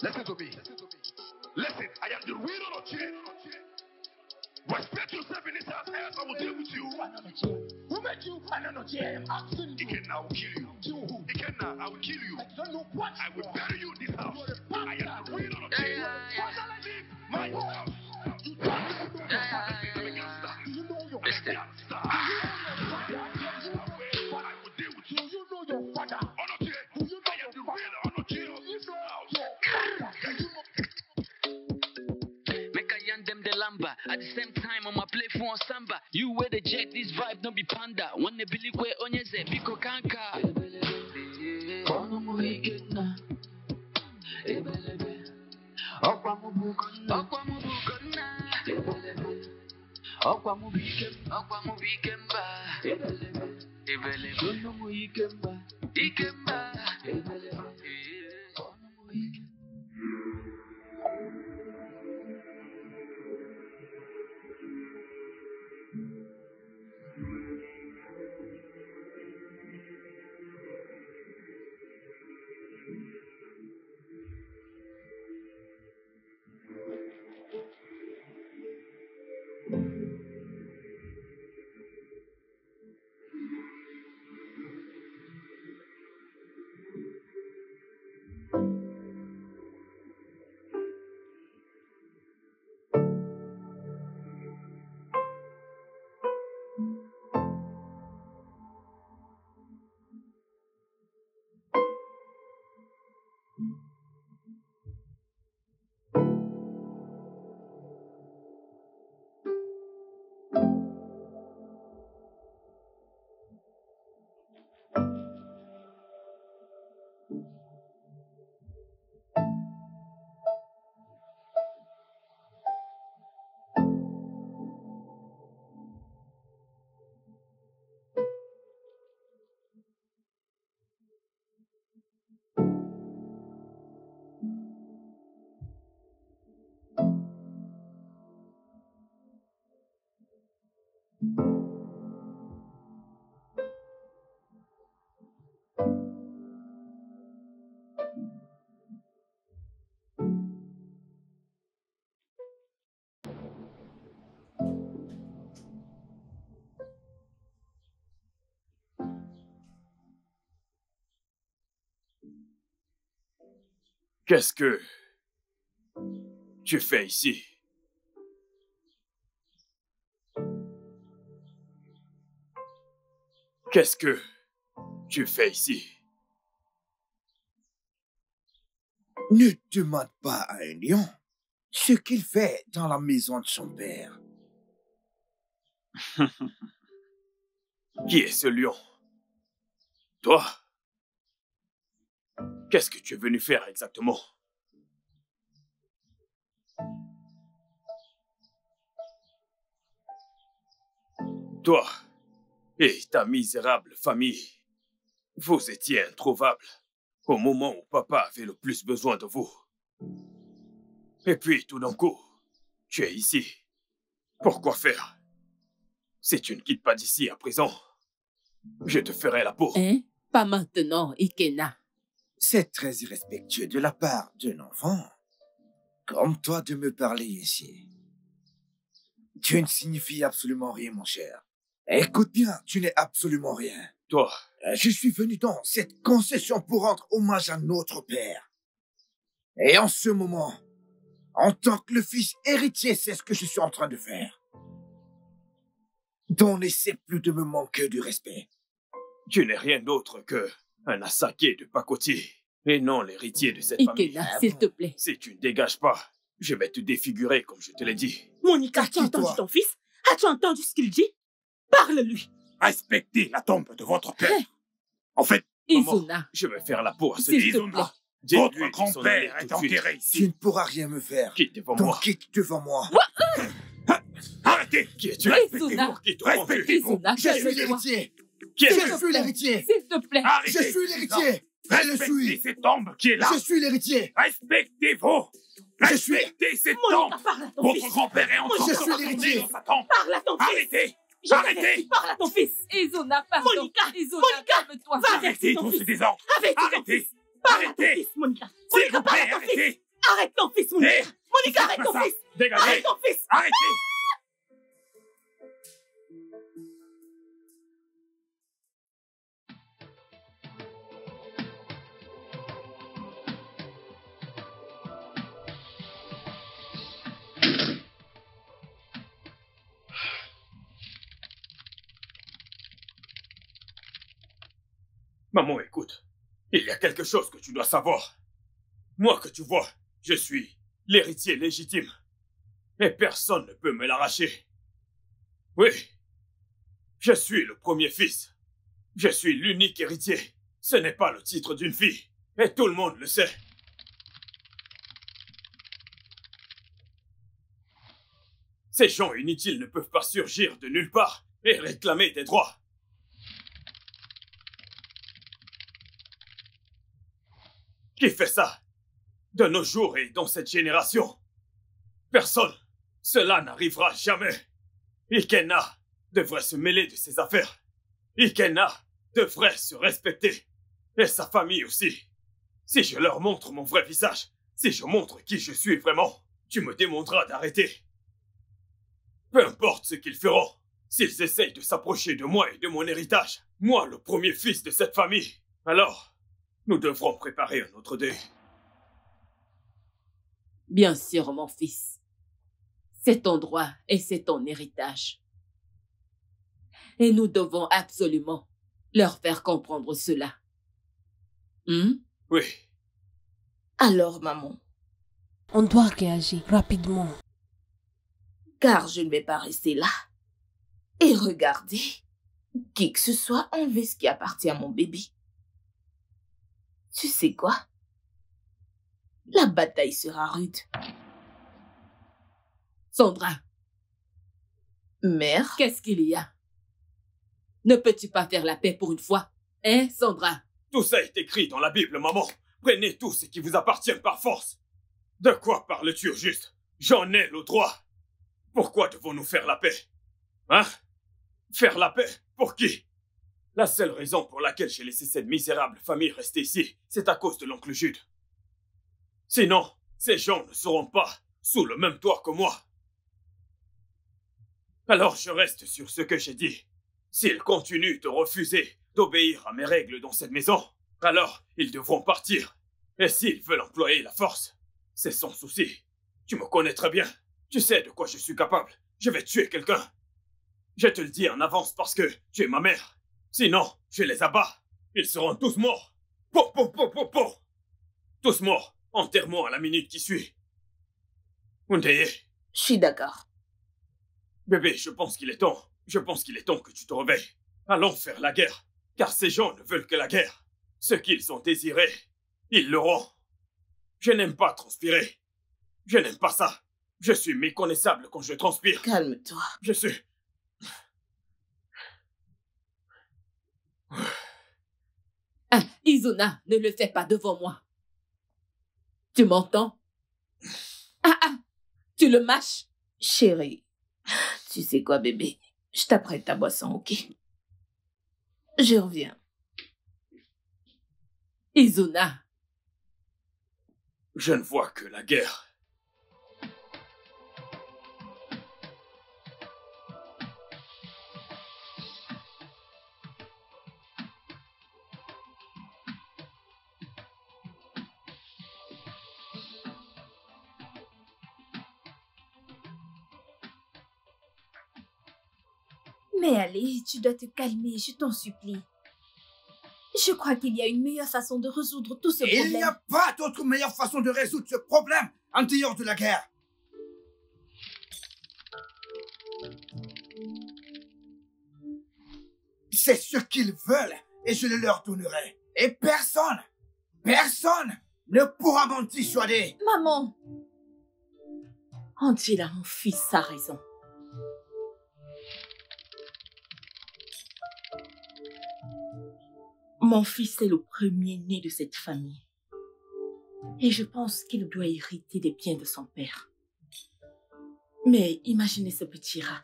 Listen to me. Listen, I am the real Onochie. Respect yourself in this house, else I will deal with you. Who made you an Onochie? I am asking you. Ikenna, I will kill you. Kill who? Ikenna, I will kill you. I don't know what. I will bury you in this house. I am the real Onochie. Why shall I leave my house? You don't know. I'm a gangster. Do you know your Listen. I will deal with you. Do you know your father? Onochie. Do you know I am the your real Onochie of You this know house. your father. Do you know? Make I yarn them the lamba. At the same time, I'ma play for samba. You wear the jet, this vibe no be panda. One the believe where onyeze biko kanka. Kono mo ikena. Ebelebe. Okwa mo bukonna. Okwa mo bukonna. Ebelebe. Okwa mo bikem. Okwa mo bikemba. Ebelebe. Ebelebe. Kono mo ikemba. Ikemba. Ebelebe. Kono mo ikemba. Qu'est-ce que tu fais ici? Qu'est-ce que tu fais ici? Ne demande pas à un lion ce qu'il fait dans la maison de son père. Qui est ce lion? Toi? Qu'est-ce que tu es venu faire exactement? Toi et ta misérable famille, vous étiez introuvables au moment où papa avait le plus besoin de vous. Et puis, tout d'un coup, tu es ici. Pourquoi faire? Si tu ne quittes pas d'ici à présent, je te ferai la peau. Hein? Pas maintenant, Ikenna. C'est très irrespectueux de la part d'un enfant comme toi de me parler ainsi. Tu ne signifies absolument rien, mon cher. Écoute bien, tu n'es absolument rien. Toi, Je suis venu dans cette concession pour rendre hommage à notre père. Et en ce moment, en tant que le fils héritier, c'est ce que je suis en train de faire. Donc n'essaie plus de me manquer du respect. tu n'es rien d'autre que un assaqué de pacotille et non l'héritier de cette famille. Ikenna, s'il te plaît. Si tu ne dégages pas, je vais te défigurer comme je te l'ai dit. Monica, as-tu Qui, entendu toi? ton fils? As-tu entendu ce qu'il dit? Parle-lui. Respectez la tombe de votre père. En fait, Izuna, Je vais faire la peau à ce S'il te Izuna. plaît. Dis-lui votre de s'en grand-père aller est tout de suite. enterré Tu ici. ne pourras rien me faire. Quitte devant Donc moi. quitte devant moi. Arrêtez. Qui es-tu? Izuna, Pour qui te prends-tu? Respectez-vous. Izuna, Je suis calme-toi. l'héritier. Qui Je es-tu? suis l'héritier. S'il te plaît. Arrêtez. Je suis l'héritier. Je le Respectez suis. cette tombe qui est là. Je suis l'héritier. Respectez-vous. Je suis- Respectez cette tombe. Monica, parle à ton Votre fils. grand-père est en train Je de suis retourner l'héritier. dans sa tombe. Parle à ton fils. Arrêtez. Je Arrêtez. t'avertis, parle à ton fils. Izuna, pardon. Monica, Izuna, Monica, calme-toi. va Arrêtez avertir ton tous fils. ces désordres. Avertis ton Arrêtez. fils. Parle à ton Arrêtez. fils, Monica. S'il Monica, vous parle plaît, à ton fils. arrêtez. Arrête ton fils, Monica. Hé, Monica, arrête ton fils. Dégagez. Arrête ton fils. Arrêtez. Maman, écoute. Il y a quelque chose que tu dois savoir. Moi que tu vois, je suis l'héritier légitime. Et personne ne peut me l'arracher. Oui. Je suis le premier fils. Je suis l'unique héritier. Ce n'est pas le titre d'une fille. Et tout le monde le sait. Ces gens inutiles ne peuvent pas surgir de nulle part et réclamer des droits. Qui fait ça? De nos jours et dans cette génération? Personne. Cela n'arrivera jamais. Ikenna devrait se mêler de ses affaires. Ikenna devrait se respecter. Et sa famille aussi. Si je leur montre mon vrai visage, si je montre qui je suis vraiment, tu me demanderas d'arrêter. Peu importe ce qu'ils feront, s'ils essayent de s'approcher de moi et de mon héritage, moi le premier fils de cette famille, alors nous devrons préparer un autre deuil. Bien sûr, mon fils. C'est ton droit et c'est ton héritage. Et nous devons absolument leur faire comprendre cela. Oui. Alors, maman, On doit réagir rapidement. car je ne vais pas rester là et regarder qui que ce soit enlever ce qui appartient à mon bébé. Tu sais quoi? La bataille sera rude. Sandra, Mère, qu'est-ce qu'il y a? Ne peux-tu pas faire la paix pour une fois? Hein, Sandra? Tout ça est écrit dans la Bible, maman. Prenez tout ce qui vous appartient par force. De quoi parles-tu au juste? J'en ai le droit. Pourquoi devons-nous faire la paix? Hein? Faire la paix? Pour qui? La seule raison pour laquelle j'ai laissé cette misérable famille rester ici, c'est à cause de l'oncle Jude. Sinon, ces gens ne seront pas sous le même toit que moi. Alors je reste sur ce que j'ai dit. S'ils continuent de refuser d'obéir à mes règles dans cette maison, alors ils devront partir. Et s'ils veulent employer la force, c'est son souci. Tu me connais très bien. Tu sais de quoi je suis capable. Je vais tuer quelqu'un. Je te le dis en avance parce que tu es ma mère. Sinon, je les abats. Ils seront tous morts. Po, po, po, po, po. Tous morts. Enterre-moi à la minute qui suit. Undeye, je suis d'accord. bébé, je pense qu'il est temps. Je pense qu'il est temps que tu te réveilles. Allons faire la guerre. Car ces gens ne veulent que la guerre. Ce qu'ils ont désiré, ils l'auront. Je n'aime pas transpirer. Je n'aime pas ça. Je suis méconnaissable quand je transpire. Calme-toi. Je suis... Ah, Izuna, ne le fais pas devant moi. Tu m'entends? Tu le mâches? Chérie, tu sais quoi, bébé? Je t'apprête ta boisson, ok? Je reviens. Izuna, Je ne vois que la guerre. Mais allez, tu dois te calmer, je t'en supplie. Je crois qu'il y a une meilleure façon de résoudre tout ce problème. Il n'y a pas d'autre meilleure façon de résoudre ce problème en dehors de la guerre. C'est ce qu'ils veulent et je le leur donnerai. Et personne ne pourra m'en dissuader. Maman! Antila, mon fils a raison. Mon fils est le premier-né de cette famille. Et je pense qu'il doit hériter des biens de son père. Mais imaginez ce petit rat.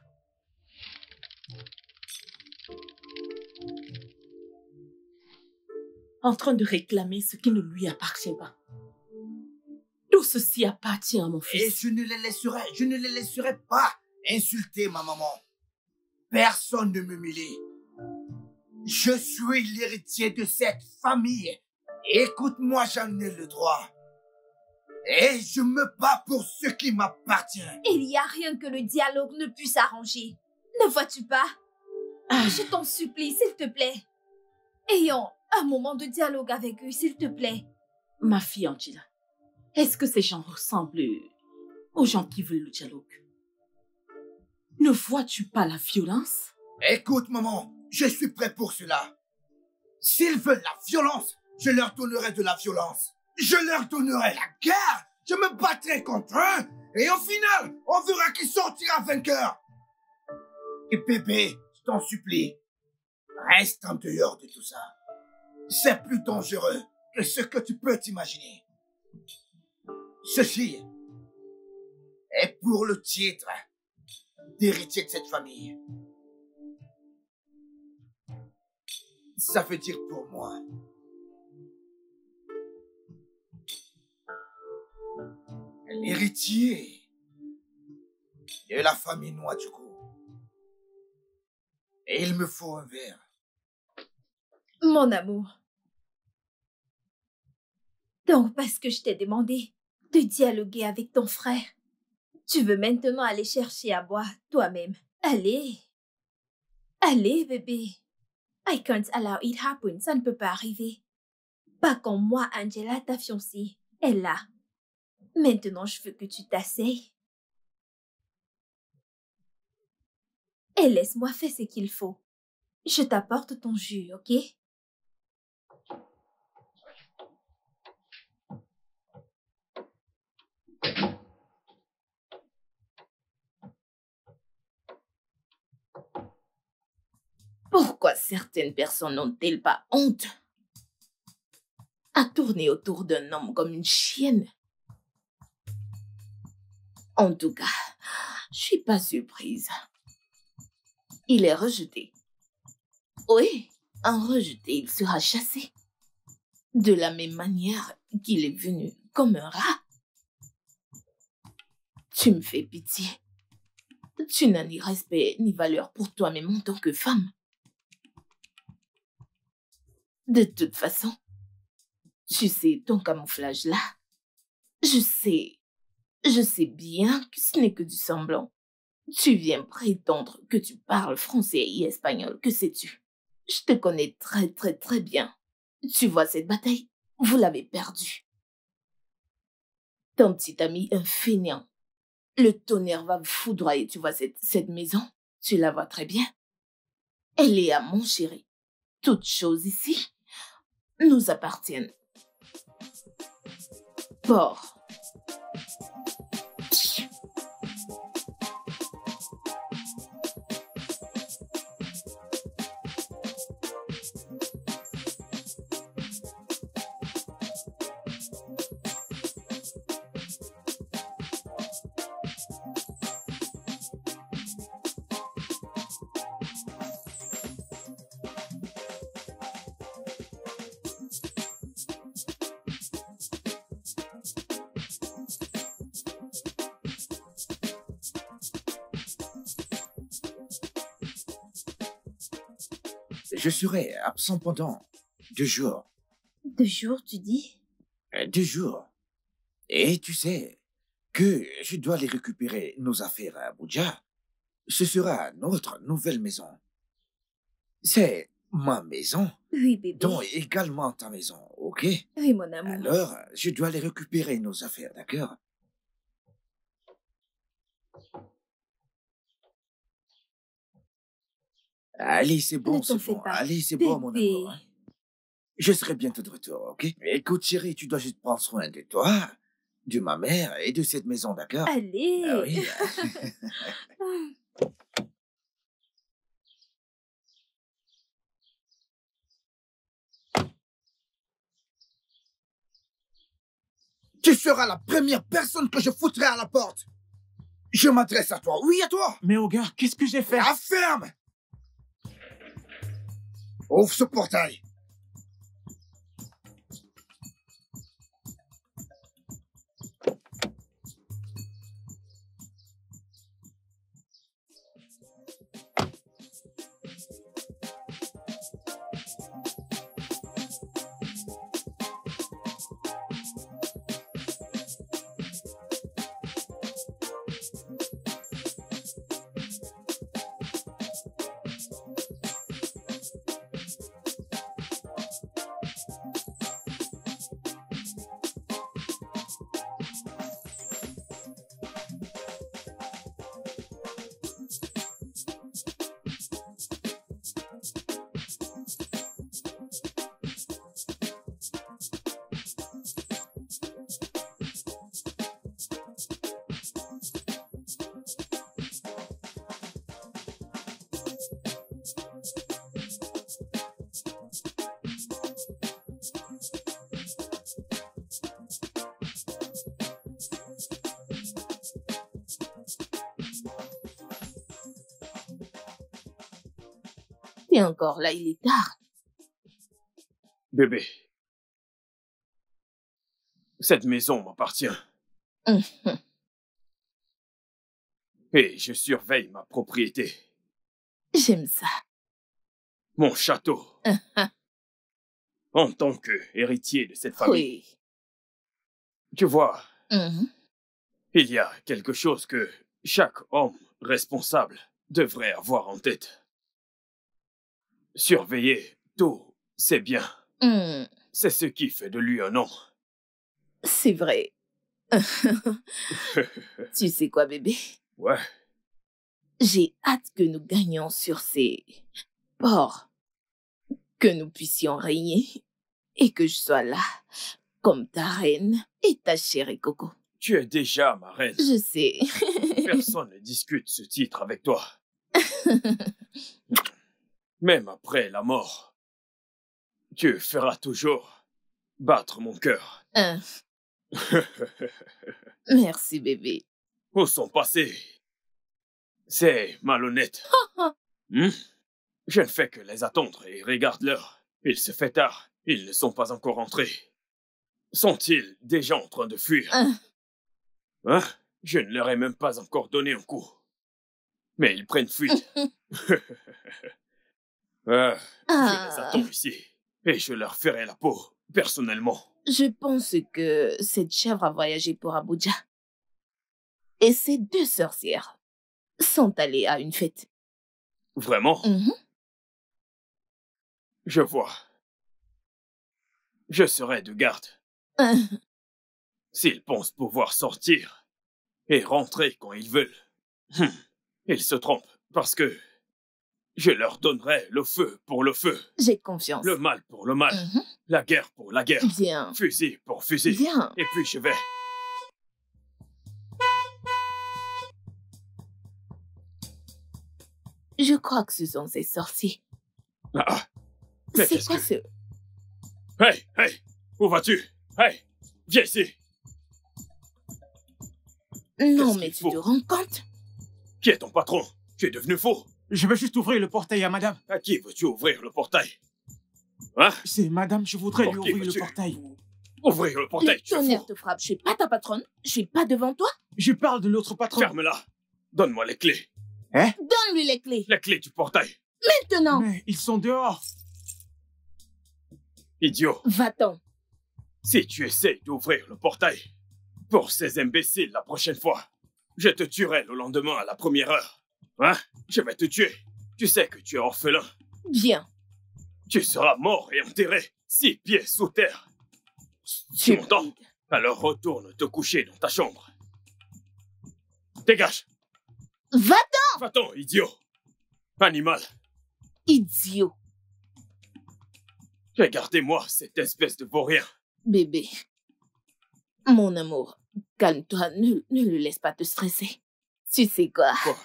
En train de réclamer ce qui ne lui appartient pas. Tout ce ceci appartient à mon Et fils. je ne les laisserai pas insulter ma maman. Personne ne m'humilie. Je suis l'héritier de cette famille. Écoute-moi, j'en ai le droit. Et je me bats pour ce qui m'appartient. Il n'y a rien que le dialogue ne puisse arranger. Ne vois-tu pas? Je t'en supplie, s'il te plaît. Ayons un moment de dialogue avec eux, s'il te plaît. Ma fille Angela, est-ce que ces gens ressemblent aux gens qui veulent le dialogue? Ne vois-tu pas la violence? Écoute, maman, je suis prêt pour cela. S'ils veulent la violence, je leur donnerai de la violence. Je leur donnerai la guerre. Je me battrai contre eux. Et au final, on verra qui sortira vainqueur. Et bébé, je t'en supplie, reste en dehors de tout ça. C'est plus dangereux que ce que tu peux t'imaginer. Ceci est pour le titre d'héritier de cette famille. Ça veut dire pour moi. L'héritier de la famille Noix du coup. Et il me faut un verre. Mon amour. Donc, parce que je t'ai demandé de dialoguer avec ton frère, tu veux maintenant aller chercher à boire toi-même. Allez. Allez, bébé. I can't allow it happen. Ça ne peut pas arriver. Pas quand moi, Angela, ta fiancée, est là. Maintenant, je veux que tu t'asseyes. Et laisse-moi faire ce qu'il faut. Je t'apporte ton jus, ok? Pourquoi certaines personnes n'ont-elles pas honte à tourner autour d'un homme comme une chienne? En tout cas, je suis pas surprise. Il est rejeté. Oui, en rejeté, il sera chassé. De la même manière qu'il est venu comme un rat. Tu me fais pitié. Tu n'as ni respect ni valeur pour toi-même en tant que femme. De toute façon, tu sais, ton camouflage là, je sais bien que ce n'est que du semblant. Tu viens prétendre que tu parles français et espagnol, que sais-tu? Je te connais très très très bien. Tu vois cette bataille, vous l'avez perdue. Ton petit ami, un fainéant. Le tonnerre va vous foudroyer, tu vois cette maison, tu la vois très bien. Elle est à mon chéri. Toutes choses ici nous appartiennent. Port. Je serai absent pendant 2 jours. 2 jours, tu dis? 2 jours. Et tu sais que je dois aller récupérer nos affaires à Abuja. Ce sera notre nouvelle maison. C'est ma maison, Oui, bébé. dont également ta maison, ok? Oui, mon amour. Alors, je dois aller récupérer nos affaires, d'accord? Allez, c'est bon, Ne t'en c'est fais bon. pas. Allez, c'est bon, mon Bébé. amour. Hein. Je serai bientôt de retour, ok? Écoute, chérie, tu dois juste prendre soin de toi, de ma mère et de cette maison, d'accord? Allez. Ah oui. Tu seras la première personne que je foutrai à la porte. Je m'adresse à toi. Oui, à toi. Mais Oga, qu'est-ce que j'ai fait? La ferme. Ouvre ce portail. Et encore là, il est tard. Bébé, cette maison m'appartient. Et je surveille ma propriété. J'aime ça. Mon château. En tant qu'héritier de cette famille. Oui. Tu vois, il y a quelque chose que chaque homme responsable devrait avoir en tête. Surveiller tout, c'est bien. C'est ce qui fait de lui un homme. C'est vrai. Tu sais quoi, bébé? Ouais. J'ai hâte que nous gagnions sur ces ports. Que nous puissions régner. Et que je sois là, comme ta reine et ta chérie Coco. Tu es déjà ma reine. Je sais. Personne ne discute ce titre avec toi. Même après la mort, tu feras toujours battre mon cœur. Merci, bébé. Où sont passés? C'est malhonnête. Je ne fais que les attendre et regarde l'heure. Il se fait tard. Ils ne sont pas encore entrés. Sont-ils déjà en train de fuir? Hein? Je ne leur ai même pas encore donné un coup. Mais ils prennent fuite. Je les attends ici. Et je leur ferai la peau, personnellement. Je pense que cette chèvre a voyagé pour Abuja. Et ces deux sorcières sont allées à une fête. Vraiment? Je vois. Je serai de garde. S'ils pensent pouvoir sortir et rentrer quand ils veulent, ils se trompent parce que je leur donnerai le feu pour le feu. J'ai confiance. Le mal pour le mal. La guerre pour la guerre. Bien. Fusil pour fusil. Bien. Et puis je vais... Je crois que ce sont ces sorciers. C'est quoi ce... Hey, hey, où vas-tu? Hey, viens ici. Non, mais tu te rends compte? Qui est ton patron? Tu es devenu fou. Je veux juste ouvrir le portail à madame. À qui veux-tu ouvrir le portail? Hein? C'est madame, je voudrais lui ouvrir le portail. Ouvrir le portail, Le tonnerre te frappe. Je suis pas ta patronne. Je suis pas devant toi. Je parle de l'autre patron. Ferme-la. Donne-moi les clés. Hein? Donne-lui les clés. Les clés du portail. Maintenant. Mais ils sont dehors. Idiot. Va-t'en. Si tu essayes d'ouvrir le portail, pour ces imbéciles la prochaine fois, je te tuerai le lendemain à la première heure. Hein? Je vais te tuer. Tu sais que tu es orphelin. Bien. Tu seras mort et enterré 6 pieds sous terre. Tu m'entends? Alors retourne te coucher dans ta chambre. Dégage. Va-t'en. Va-t'en, idiot. Animal. Idiot. Regardez-moi cette espèce de vaurien. Bébé. Mon amour, calme-toi. Ne le laisse pas te stresser. Tu sais quoi? Quoi?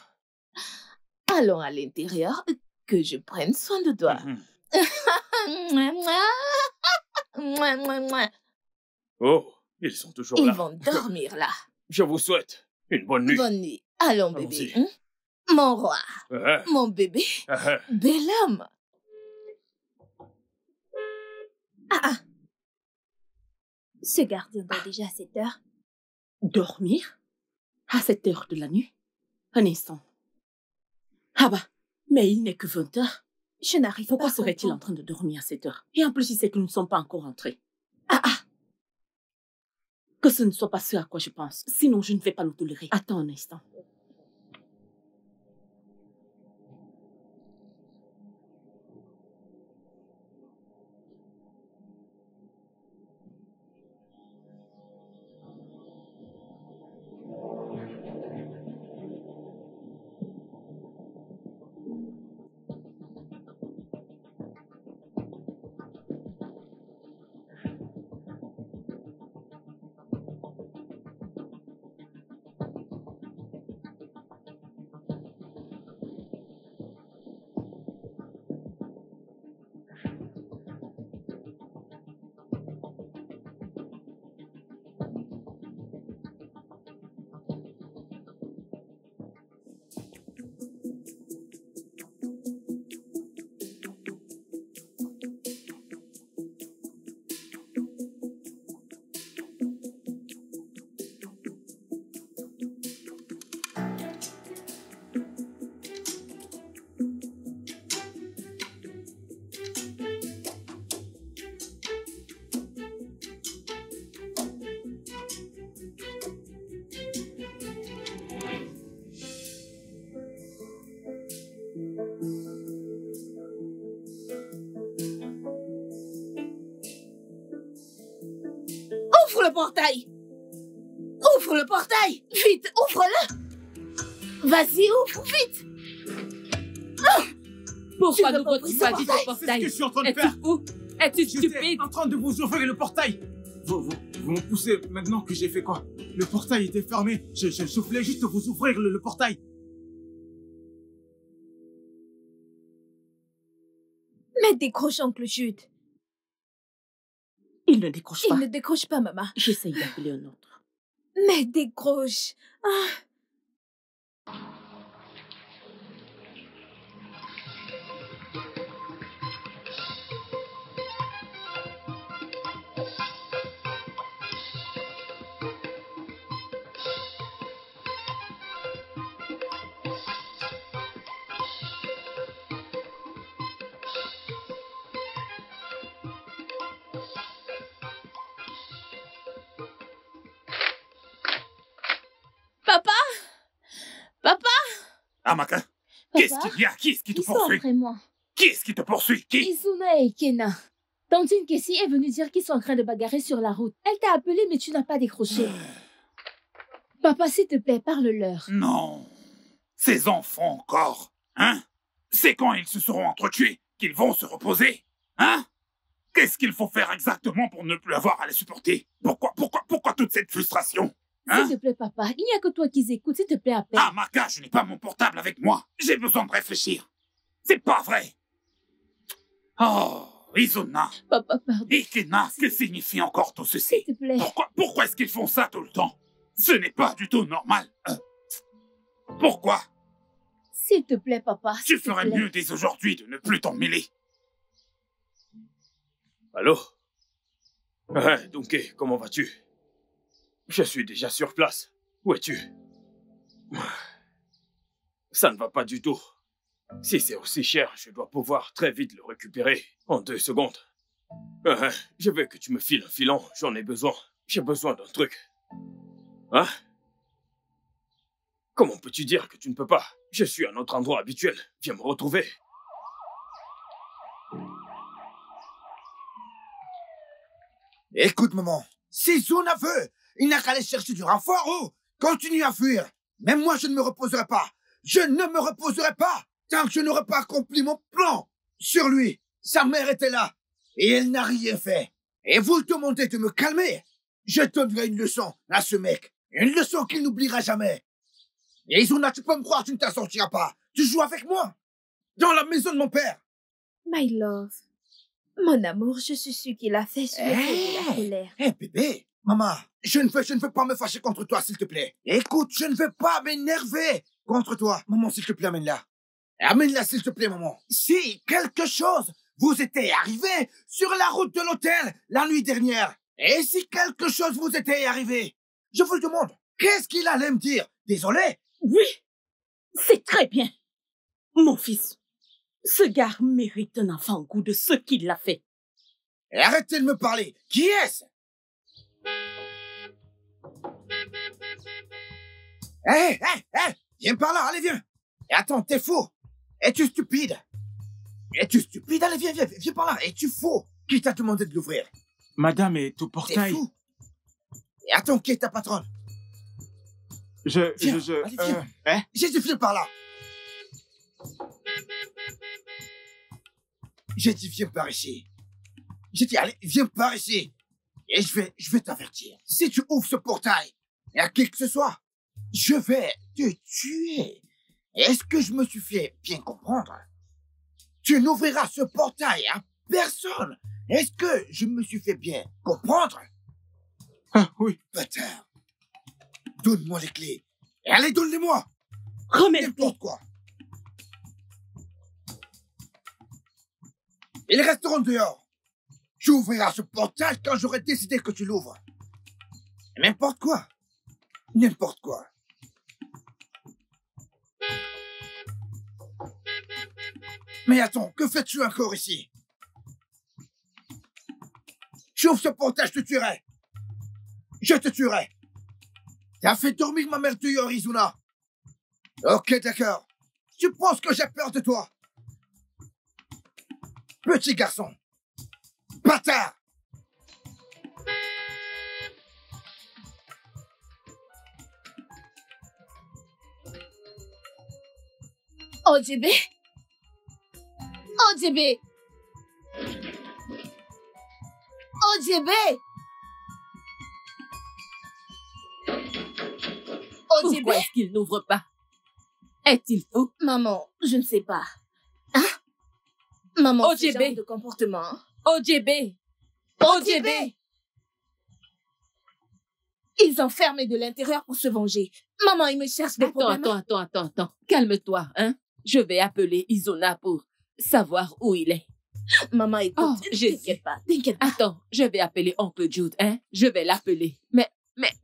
Allons à l'intérieur, que je prenne soin de toi. Oh, ils sont toujours là. Ils vont dormir là. Je vous souhaite une bonne nuit. Bonne nuit. Allons, bébé. Mon roi. Mon bébé. Bel homme. Ce gardien dort déjà à cette heure. Dormir? À cette heure de la nuit? Un instant. Ah bah, mais il n'est que 20 heures. Je n'arrive pas. Pourquoi serait-il en train de dormir à cette heure? Et en plus, il sait que nous ne sommes pas encore entrés. Que ce ne soit pas ce à quoi je pense. Sinon, je ne vais pas le tolérer. Attends un instant. le portail. Ouvre le portail. Vite, ouvre-le. Vas-y, ouvre, vite. Pourquoi Tu nous veux pas tu ouvrir pas ce dit portail? ton C'est ce portail? que je suis en train de Es-tu faire. fou? Es-tu J'étais stupide? en train de vous ouvrir le portail. Vous me poussez maintenant que j'ai fait quoi? Le portail était fermé. Je voulais juste vous ouvrir le portail. Mais décroche, oncle Jude. Il ne décroche pas. Il ne décroche pas, maman. J'essaye d'appeler un autre. Mais décroche. Ah. Papa! Papa! Amaka, qu'est-ce qu'il y a? Qui est-ce qui te Ils sont poursuit? après moi. Qui est-ce qui te poursuit? Qui? Izuna et Kena. Tantine Kessie est venue dire qu'ils sont en train de bagarrer sur la route. Elle t'a appelé, mais tu n'as pas décroché. Papa, s'il te plaît, parle-leur. Non. Ces enfants encore. Hein? C'est quand ils se seront entretués qu'ils vont se reposer? Hein? Qu'est-ce qu'il faut faire exactement pour ne plus avoir à les supporter? Pourquoi toute cette frustration? Hein? S'il te plaît, papa, il n'y a que toi qui écoutes. S'il te plaît, appelle. Ah, Maka, je n'ai pas mon portable avec moi. J'ai besoin de réfléchir. C'est pas vrai. Oh, Izuna. Papa, pardon. Et Kena, que signifie encore tout ceci? S'il te plaît. Pourquoi est-ce qu'ils font ça tout le temps? Ce n'est pas du tout normal. Pourquoi? S'il te plaît, papa. Tu ferais mieux dès aujourd'hui de ne plus t'en mêler. Allô? Hein, Donkey, comment vas-tu? Je suis déjà sur place. Où es-tu? Ça ne va pas du tout. Si c'est aussi cher, je dois pouvoir très vite le récupérer en 2 secondes. Je veux que tu me files un filon, j'en ai besoin. J'ai besoin d'un truc. Hein? Comment peux-tu dire que tu ne peux pas? Je suis à notre endroit habituel. Viens me retrouver. Écoute, maman. Si Zuna veut, il n'a qu'à aller chercher du renfort ou continue à fuir. Même moi, je ne me reposerai pas. Je ne me reposerai pas tant que je n'aurai pas accompli mon plan sur lui. Sa mère était là et elle n'a rien fait. Et vous le demandez de me calmer. Je donnerai une leçon à ce mec. Une leçon qu'il n'oubliera jamais. Et Zuna, tu peux me croire, tu ne t'en sortiras pas. Tu joues avec moi. Dans la maison de mon père. My love. Mon amour, je suis sûre qu'il a fait sur la colère. Bébé. Maman, je ne veux pas me fâcher contre toi, s'il te plaît. Écoute, je ne veux pas m'énerver contre toi. Maman, s'il te plaît, amène-la. Amène-la, s'il te plaît, maman. Si quelque chose vous était arrivé sur la route de l'hôtel la nuit dernière, et si quelque chose vous était arrivé, je vous le demande, qu'est-ce qu'il allait me dire? Désolé? Oui, c'est très bien. Mon fils, ce gars mérite un enfant au goût de ce qu'il a fait. Et arrêtez de me parler. Qui est-ce? Hé, viens par là, allez, viens. Et attends, t'es fou. Es-tu stupide? Allez, viens par là. Es-tu fou? Qui t'a demandé de l'ouvrir? Madame est au T'es portail. fou. Et attends, qui est ta patronne? Allez, viens. J'ai dit, viens par là. J'ai dit, viens par ici. J'ai dit, allez, viens par ici. Et je vais t'avertir. Si tu ouvres ce portail, à qui que ce soit, je vais te tuer. Est-ce que je me suis fait bien comprendre? Tu n'ouvriras ce portail à personne. Est-ce que je me suis fait bien comprendre? Ah, oui. Bâtard. Donne-moi les clés. Et allez, donne-les-moi. Remets n'importe quoi. Ils resteront dehors. Tu ouvriras ce portail quand j'aurai décidé que tu l'ouvres. N'importe quoi. N'importe quoi. Mais attends, que fais-tu encore ici? Tu ouvres ce portail, je te tuerai. Je te tuerai. T'as fait dormir ma mère dehors, Izuna. Ok, d'accord. Tu penses que j'ai peur de toi? Petit garçon. Bâtard. OJB. OJB. OJB. OJB. Pourquoi est-ce qu'il n'ouvre pas? Est-il fou? Maman, je ne sais pas. Hein? Maman, ce OJB. genre de comportement. OJB. OJB. Ils ont fermé de l'intérieur pour se venger. Maman, ils me cherchent des problèmes. Attends. Calme-toi, hein. Je vais appeler Izuna pour savoir où il est. Maman, écoute, Oh, t'inquiète pas. Attends, je vais appeler oncle Jude, hein. Je vais l'appeler. Mais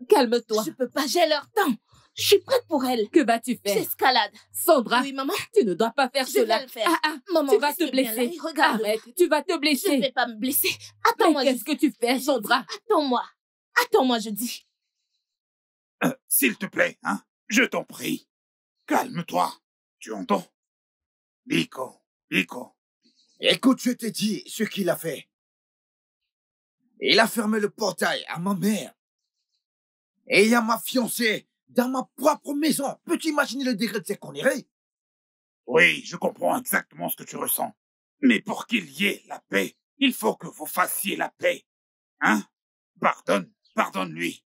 calme-toi. Je peux pas, j'ai leur temps. Je suis prête pour elle. Que vas-tu faire? J'escalade. Sandra, Oui, maman. tu ne dois pas faire Je cela. vais le faire. Maman, tu vas te reste bien là blesser. et regarde. Arrête, tu vas te blesser. Je ne vais pas me blesser. Attends-moi. Mais qu'est-ce que tu fais, Sandra? Attends-moi, je dis. S'il te plaît, hein, je t'en prie. Calme-toi. Tu entends? Biko. Écoute, je t'ai dit ce qu'il a fait. Il a fermé le portail à ma mère et à ma fiancée dans ma propre maison. Peux-tu imaginer le degré de ses conneries? Oui, je comprends exactement ce que tu ressens. Mais pour qu'il y ait la paix, il faut que vous fassiez la paix. Hein? Pardonne-lui.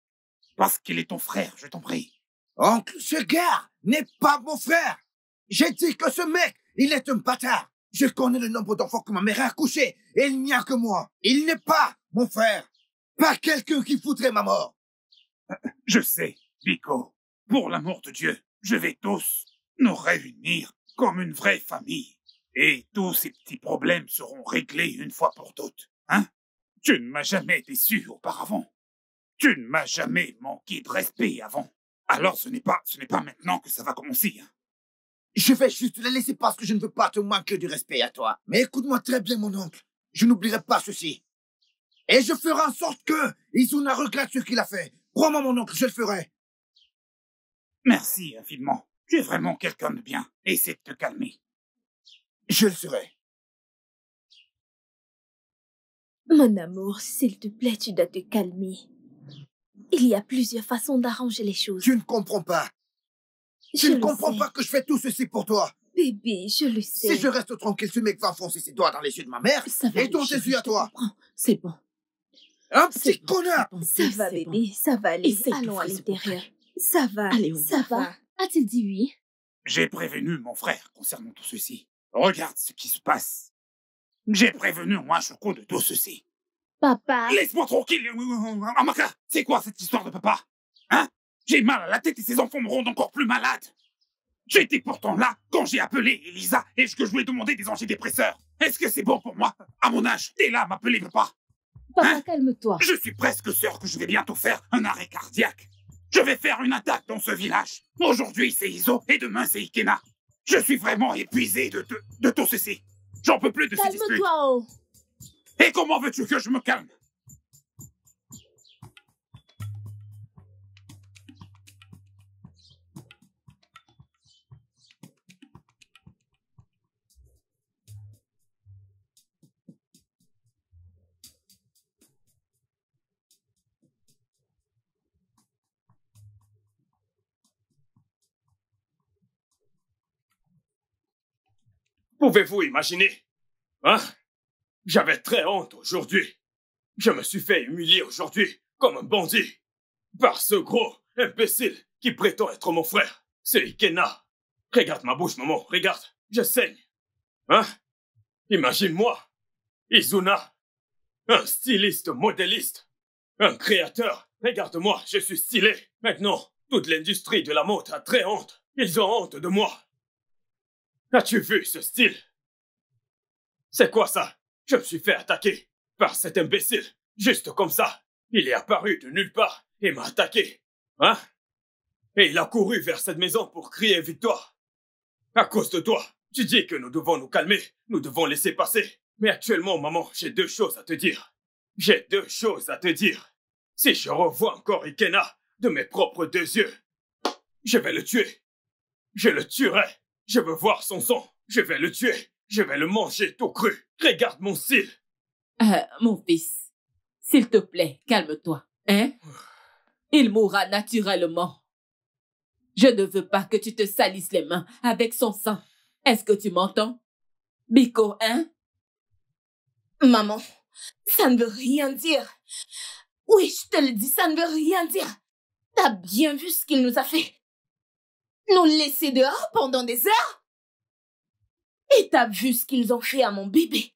Parce qu'il est ton frère, je t'en prie. Oncle, ce gars n'est pas mon frère. J'ai dit que ce mec, il est un bâtard. Je connais le nombre d'enfants que ma mère a accouchés et il n'y a que moi. Il n'est pas mon frère. Pas quelqu'un qui foutrait ma mort. Je sais, Biko. Pour l'amour de Dieu, je vais tous nous réunir comme une vraie famille. Et tous ces petits problèmes seront réglés une fois pour toutes. Hein? Tu ne m'as jamais déçu auparavant. Tu ne m'as jamais manqué de respect avant. Alors ce n'est pas maintenant que ça va commencer. Hein? Je vais juste la laisser parce que je ne veux pas te manquer de respect à toi. Mais écoute-moi très bien, mon oncle. Je n'oublierai pas ceci. Et je ferai en sorte que Izuna regrette ce qu'il a fait. Crois-moi, mon oncle, je le ferai. Merci infiniment. Tu es vraiment quelqu'un de bien. Essaie de te calmer. Je le serai. Mon amour, s'il te plaît, tu dois te calmer. Il y a plusieurs façons d'arranger les choses. Tu ne comprends pas. Tu ne comprends pas que je fais tout ceci pour toi. Bébé, je le sais. Si je reste tranquille, ce mec va enfoncer ses doigts dans les yeux de ma mère et dans tes yeux à toi. C'est bon. Un petit connard. Ça va, bébé, ça va aller. Allons à l'intérieur. Ça va, ça va. A-t-il dit oui? J'ai prévenu mon frère concernant tout ceci. Regarde ce qui se passe. J'ai prévenu Mwachoko de tout ceci. Papa. Laisse-moi tranquille, Amaka. C'est quoi cette histoire de papa? Hein? J'ai mal à la tête et ces enfants me rendent encore plus malade. J'étais pourtant là quand j'ai appelé Elisa et que je lui ai demandé des antidépresseurs. Est-ce que c'est bon pour moi? À mon âge, t'es là à m'appeler papa. Papa, calme-toi. Je suis presque sûr que je vais bientôt faire un arrêt cardiaque. Je vais faire une attaque dans ce village. Aujourd'hui, c'est Iso et demain, c'est Ikena. Je suis vraiment épuisé de tout ceci. J'en peux plus de ces disputes. Calme-toi, oh. Et comment veux-tu que je me calme? Pouvez-vous imaginer? Hein? J'avais très honte aujourd'hui. Je me suis fait humilier aujourd'hui comme un bandit par ce gros imbécile qui prétend être mon frère. C'est Ikena. Regarde ma bouche, maman. Regarde, je saigne. Hein? Imagine-moi. Izuna. Un styliste modéliste. Un créateur. Regarde-moi, je suis stylé. Maintenant, toute l'industrie de la mode a très honte. Ils ont honte de moi. As-tu vu ce style? C'est quoi ça? Je me suis fait attaquer par cet imbécile. Juste comme ça. Il est apparu de nulle part et m'a attaqué. Hein? Et il a couru vers cette maison pour crier victoire. À cause de toi, tu dis que nous devons nous calmer, nous devons laisser passer. Mais actuellement, maman, j'ai deux choses à te dire. J'ai deux choses à te dire. Si je revois encore Ikena de mes propres deux yeux, je vais le tuer. Je le tuerai. Je veux voir son sang. Je vais le tuer. Je vais le manger tout cru. Regarde mon style. Mon fils, s'il te plaît, calme-toi. Hein? Il mourra naturellement. Je ne veux pas que tu te salisses les mains avec son sang. Est-ce que tu m'entends? Biko, hein? Maman, ça ne veut rien dire. Oui, je te le dis, ça ne veut rien dire. T'as bien vu ce qu'il nous a fait? Nous laisser dehors pendant des heures? Et t'as vu ce qu'ils ont fait à mon bébé?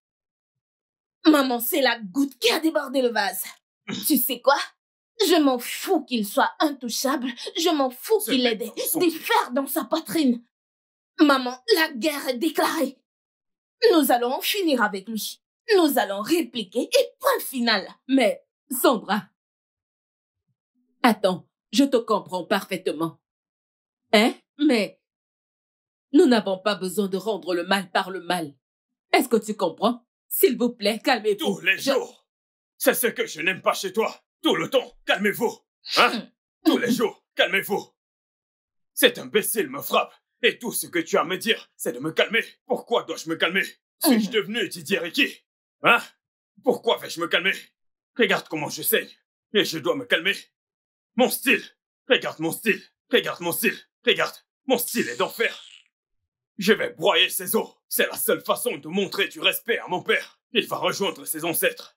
Maman, c'est la goutte qui a débordé le vase. Tu sais quoi? Je m'en fous qu'il soit intouchable. Je m'en fous qu'il ait des fers dans sa poitrine. Maman, la guerre est déclarée. Nous allons en finir avec lui. Nous allons répliquer et point final. Mais, Sandra... Attends, je te comprends parfaitement. Hein? Mais... Nous n'avons pas besoin de rendre le mal par le mal. Est-ce que tu comprends? S'il vous plaît, calmez-vous. Tous les jours. C'est ce que je n'aime pas chez toi. Tout le temps, calmez-vous. Hein? Tous les jours, calmez-vous. Cet imbécile me frappe. Et tout ce que tu as à me dire, c'est de me calmer. Pourquoi dois-je me calmer? Suis-je devenu Didier Ricky? Hein? Pourquoi vais-je me calmer? Regarde comment je saigne. Et je dois me calmer. Mon style. Regarde mon style. Regarde mon style. Regarde. Mon style est d'enfer. Je vais broyer ses os. C'est la seule façon de montrer du respect à mon père. Il va rejoindre ses ancêtres.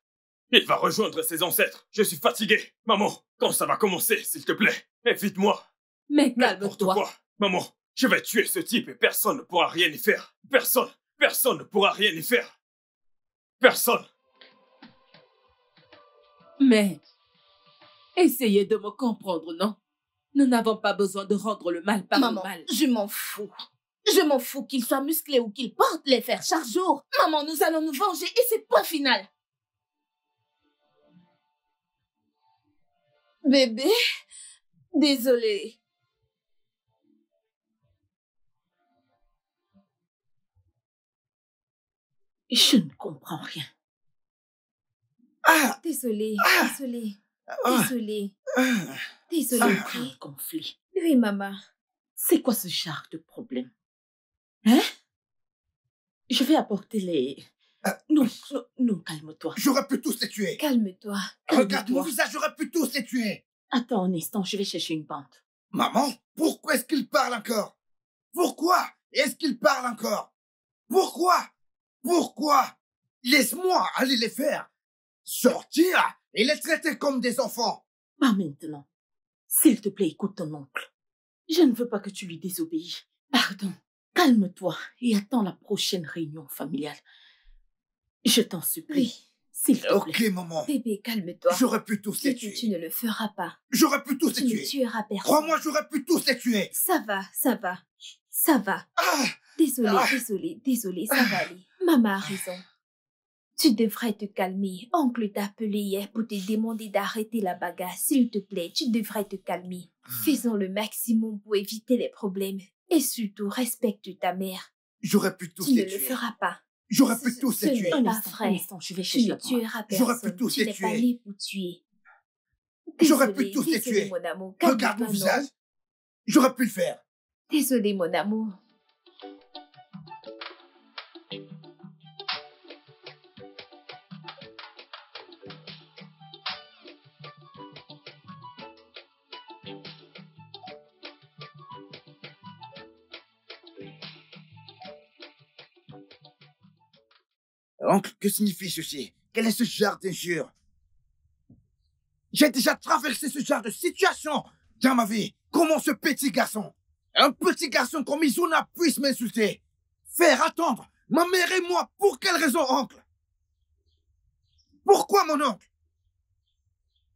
Il va rejoindre ses ancêtres. Je suis fatigué. Maman, quand ça va commencer, s'il te plaît, évite-moi. Mais calme-toi. Maman, je vais tuer ce type et personne ne pourra rien y faire. Personne ne pourra rien y faire. Personne. Mais, essayez de me comprendre, non? Nous n'avons pas besoin de rendre le mal par le mal. Je m'en fous. Je m'en fous qu'il soit musclé ou qu'il porte les fers chaque jour. Maman, nous allons nous venger et c'est point final. Bébé, désolée. Je ne comprends rien. Désolée. Un conflit. Oui, maman. C'est quoi ce genre de problème? Hein? Je vais apporter les... Non, calme-toi. J'aurais pu tous les tuer. Calme-toi. Regarde mon visage, j'aurais pu tous les tuer. Attends un instant, je vais chercher une bande. Maman, pourquoi est-ce qu'il parle encore? Pourquoi est-ce qu'il parle encore? Pourquoi? Laisse-moi aller les faire sortir et les traiter comme des enfants. Pas maintenant. S'il te plaît, écoute ton oncle. Je ne veux pas que tu lui désobéis. Pardon. Calme-toi et attends la prochaine réunion familiale. Je t'en supplie. Oui. S'il te plaît. Ok, maman. Bébé, calme-toi. J'aurais pu tous les tuer. Tu ne le feras pas. J'aurais pu tous les Tu tuer. ne tueras personne. Crois-moi, j'aurais pu tous les tuer. Ça va. Désolée, ça va aller. Maman a raison. Tu devrais te calmer. Oncle t'a appelé hier pour te demander d'arrêter la bagarre. S'il te plaît, tu devrais te calmer. Faisons le maximum pour éviter les problèmes. Et surtout, respecte ta mère. J'aurais pu tous Tu les ne tuer. le feras pas. J'aurais pu tous les tuer. Ce n'est pas vrai. Je vais Tu chercher ne la tueras J'aurais personne. pu tous Tu les n'es tuer. pas né pour tuer. J'aurais pu tous les Désolée, tuer. mon amour. Regarde mon Calme-toi, visage. non. J'aurais pu le faire. Désolée, mon amour. Oncle, que signifie ceci? Quel est ce genre d'injure? J'ai déjà traversé ce genre de situation dans ma vie. Comment ce petit garçon, un petit garçon comme Izuna puisse m'insulter? Faire attendre ma mère et moi, pour quelle raison, oncle? Pourquoi, mon oncle?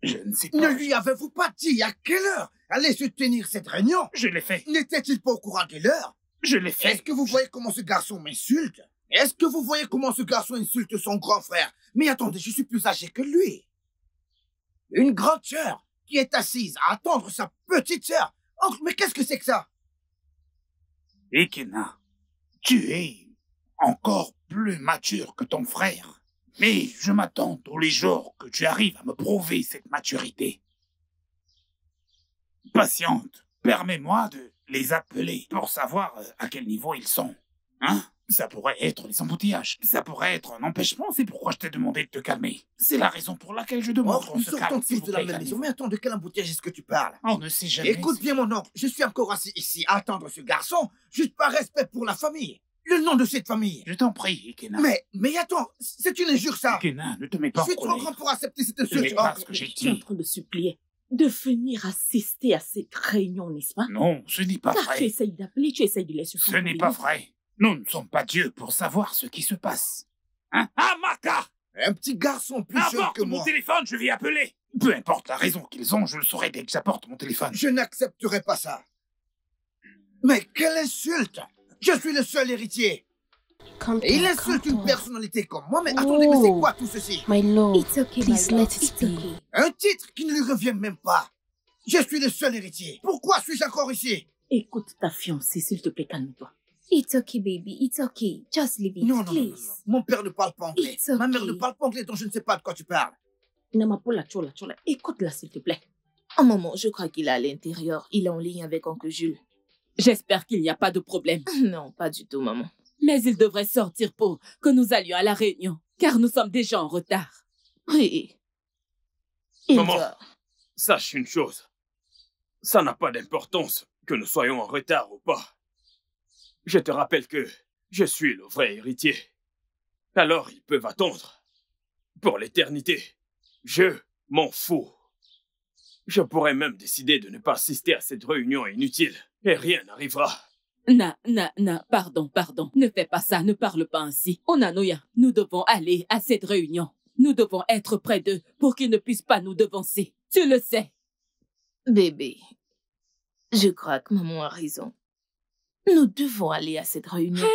Je ne sais pas. Ne lui avez-vous pas dit à quelle heure allait se tenir cette réunion? Je l'ai fait. N'était-il pas au courant de l'heure? Je l'ai fait. Est-ce que vous voyez comment ce garçon m'insulte? Est-ce que vous voyez comment ce garçon insulte son grand frère? Mais attendez, je suis plus âgé que lui. Une grande sœur qui est assise à attendre sa petite sœur. Oncle, mais qu'est-ce que c'est que ça? Ekena, tu es encore plus mature que ton frère. Mais je m'attends tous les jours que tu arrives à me prouver cette maturité. Patiente, permets-moi de les appeler pour savoir à quel niveau ils sont. Hein? Ça pourrait être les embouteillages. Ça pourrait être un empêchement. C'est pourquoi je t'ai demandé de te calmer. C'est la raison pour laquelle je demande qu'on Nous se sortons calme. tous de la même maison. Mais attends, de quel embouteillage est-ce que tu parles? On ne sait jamais. Écoute bien, mon oncle. Je suis encore assis ici à attendre ce garçon, juste par respect pour la famille. le nom de cette famille. Je t'en prie, Ikena. Mais attends, c'est une injure, ça. Ikena, ne te mets pas en Je suis trop colère. grand pour accepter cette Ce n'est insulte. pas ce que j'ai Je suis en dit. train de supplier de venir assister à cette réunion, n'est-ce pas? Non, ce n'est pas Car tu vrai. essayes d'appeler, tu essayes de les Ce supprimer. n'est pas vrai. Nous ne sommes pas Dieu pour savoir ce qui se passe. Hein? Amaka! Un petit garçon plus jeune Apporte que mon moi. téléphone, je vais appeler. Peu importe la raison qu'ils ont, je le saurai dès que j'apporte mon téléphone. Je n'accepterai pas ça. Mais quelle insulte! Je suis le seul héritier. Et il insulte une personnalité comme moi, mais attendez, mais c'est quoi tout ceci? My lord, It's okay, please my let love. it It's be. okay. Un titre qui ne lui revient même pas. Je suis le seul héritier. Pourquoi suis-je encore ici? Écoute ta fiancée, s'il te plaît, calme-toi. It's okay, baby. It's okay. Just leave it, Non, non, non, non, please. non. Mon père ne parle pas anglais. It's Ma mère okay. ne parle pas anglais, donc je ne sais pas de quoi tu parles. Namapola, chola, chola. Écoute-la, s'il te plaît. Oh maman, je crois qu'il est à l'intérieur. Il est en ligne avec Oncle Jules. J'espère qu'il n'y a pas de problème. Non, pas du tout, maman. Mais il devrait sortir pour que nous allions à la réunion, car nous sommes déjà en retard. Oui. Il Maman, doit- sache une chose. Ça n'a pas d'importance que nous soyons en retard ou pas. Je te rappelle que je suis le vrai héritier. Alors ils peuvent attendre. Pour l'éternité. Je m'en fous. Je pourrais même décider de ne pas assister à cette réunion inutile. Et rien n'arrivera. Pardon. Ne fais pas ça, ne parle pas ainsi. Onanoya, nous devons aller à cette réunion. Nous devons être près d'eux pour qu'ils ne puissent pas nous devancer. Tu le sais. Bébé, je crois que maman a raison. Nous devons aller à cette réunion.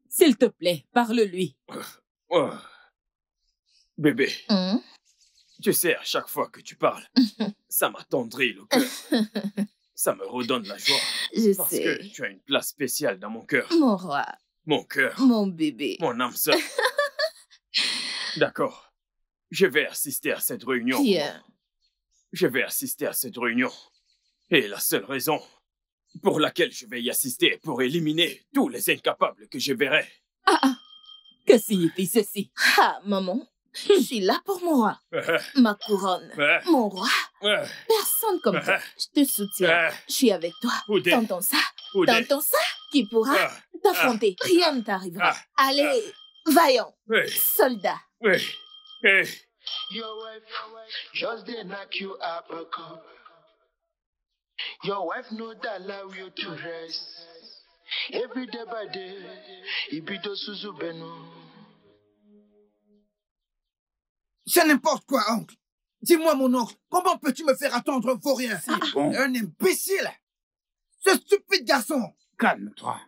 S'il te plaît, parle-lui. Oh. Bébé, Hein? tu sais, à chaque fois que tu parles, ça m'attendrit le cœur. Ça me redonne la joie. Je Parce sais. que tu as une place spéciale dans mon cœur. Mon roi, Mon cœur, mon bébé. mon âme sœur. D'accord. Je vais assister à cette réunion. Bien. Je vais assister à cette réunion. Et la seule raison pour laquelle je vais y assister est pour éliminer tous les incapables que je verrai. Que signifie ceci? Ah, maman, je suis là pour mon roi. Ma couronne. Mon roi. Personne comme toi. Je te soutiens. Je suis avec toi. Oudé. T'entends ça? Oudé. T'entends ça? Qui pourra t'affronter? Rien ne t'arrivera. Ah. Allez, vaillant. Oui, Soldat. oui, oui. Your wife just dey knock you uppercut. Your wife no dey allow you to rest. Every day by day, ibito suzu benu. C'est n'importe quoi, oncle. Dis-moi, mon oncle, comment peux-tu me faire attendre un vaurien? Bon, Un imbécile! Ce stupide garçon! calme-toi.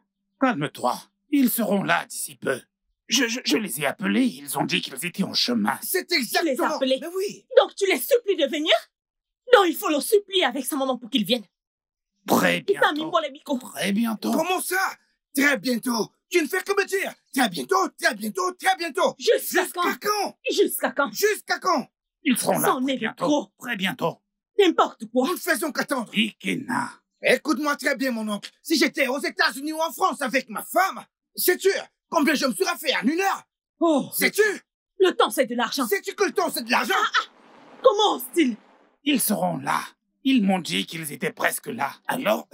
Calme-toi. Ils seront là d'ici peu. Je les ai appelés, ils ont dit qu'ils étaient en chemin. C'est Tu les as exactement... appelés? Mais oui! Donc tu les supplies de venir? Non, il faut leur supplier avec sa maman pour qu'ils viennent. Très Putain, bientôt. mets-moi les micros. Très bientôt. Comment ça? Très bientôt! Tu ne fais que me dire! Très bientôt, très bientôt, très bientôt! Jusqu'à quand? Jusqu'à quand? Jusqu'à quand? Jusqu'à quand? Ils seront là C'en très est de bientôt. trop. Très bientôt. N'importe quoi. Nous ne faisons qu'attendre. Ikena. Écoute-moi très bien, mon oncle. Si j'étais aux États-Unis ou en France avec ma femme, sais-tu combien je me serais fait en une heure? Oh, Sais-tu? le temps, c'est de l'argent. Sais-tu que le temps, c'est de l'argent? Comment ose-t-il? Ils seront là. Ils m'ont dit qu'ils étaient presque là. Alors...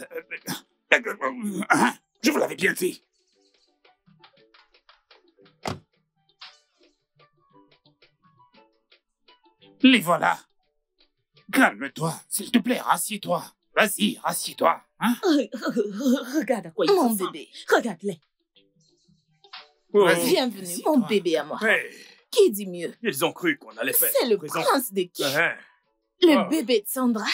hein? Je vous l'avais bien dit. Les voilà. Calme-toi, s'il te plaît, rassieds-toi. Vas-y, rassieds-toi. Hein? Regarde à quoi ils Mon ressemblent. bébé. Regarde-les. Vas-y. Bienvenue, Assieds-toi. mon bébé à moi. Hey, Qui dit mieux? ils ont cru qu'on allait faire C'est le présent. prince de qui? Hein, Le Ah. bébé de Sandra.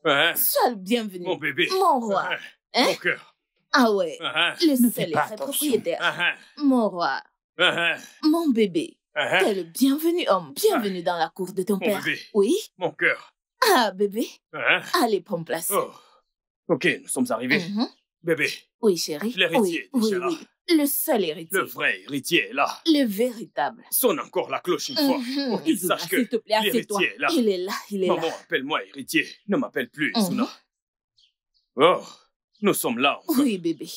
hein, Sois le bienvenu. mon bébé. Mon roi. Hein, Hein? mon cœur. Ah ouais. Hein, Le Ne seul fais et pas vrai attention. propriétaire. hein, Mon roi. hein, Mon bébé. hein, T'es le bienvenu homme. Bienvenue dans la cour de ton mon père. bébé. Oui? Mon cœur. Ah, bébé. Hein, Allez, prends place. oh. Ok, nous sommes arrivés. Mhm. Bébé, Oui, chérie. L'héritier, Oui, oui, déjà là. oui. Le seul héritier. le vrai héritier est là. Le véritable. Sonne encore la cloche une fois Mhm. pour qu'il Izuna, sache que s'il te plaît, assieds-toi. l'héritier est là. Il est là, il est Maman, là. appelle-moi héritier. Ne m'appelle plus Mhm. Izuna. Oh, nous sommes là enfin. Oui, bébé.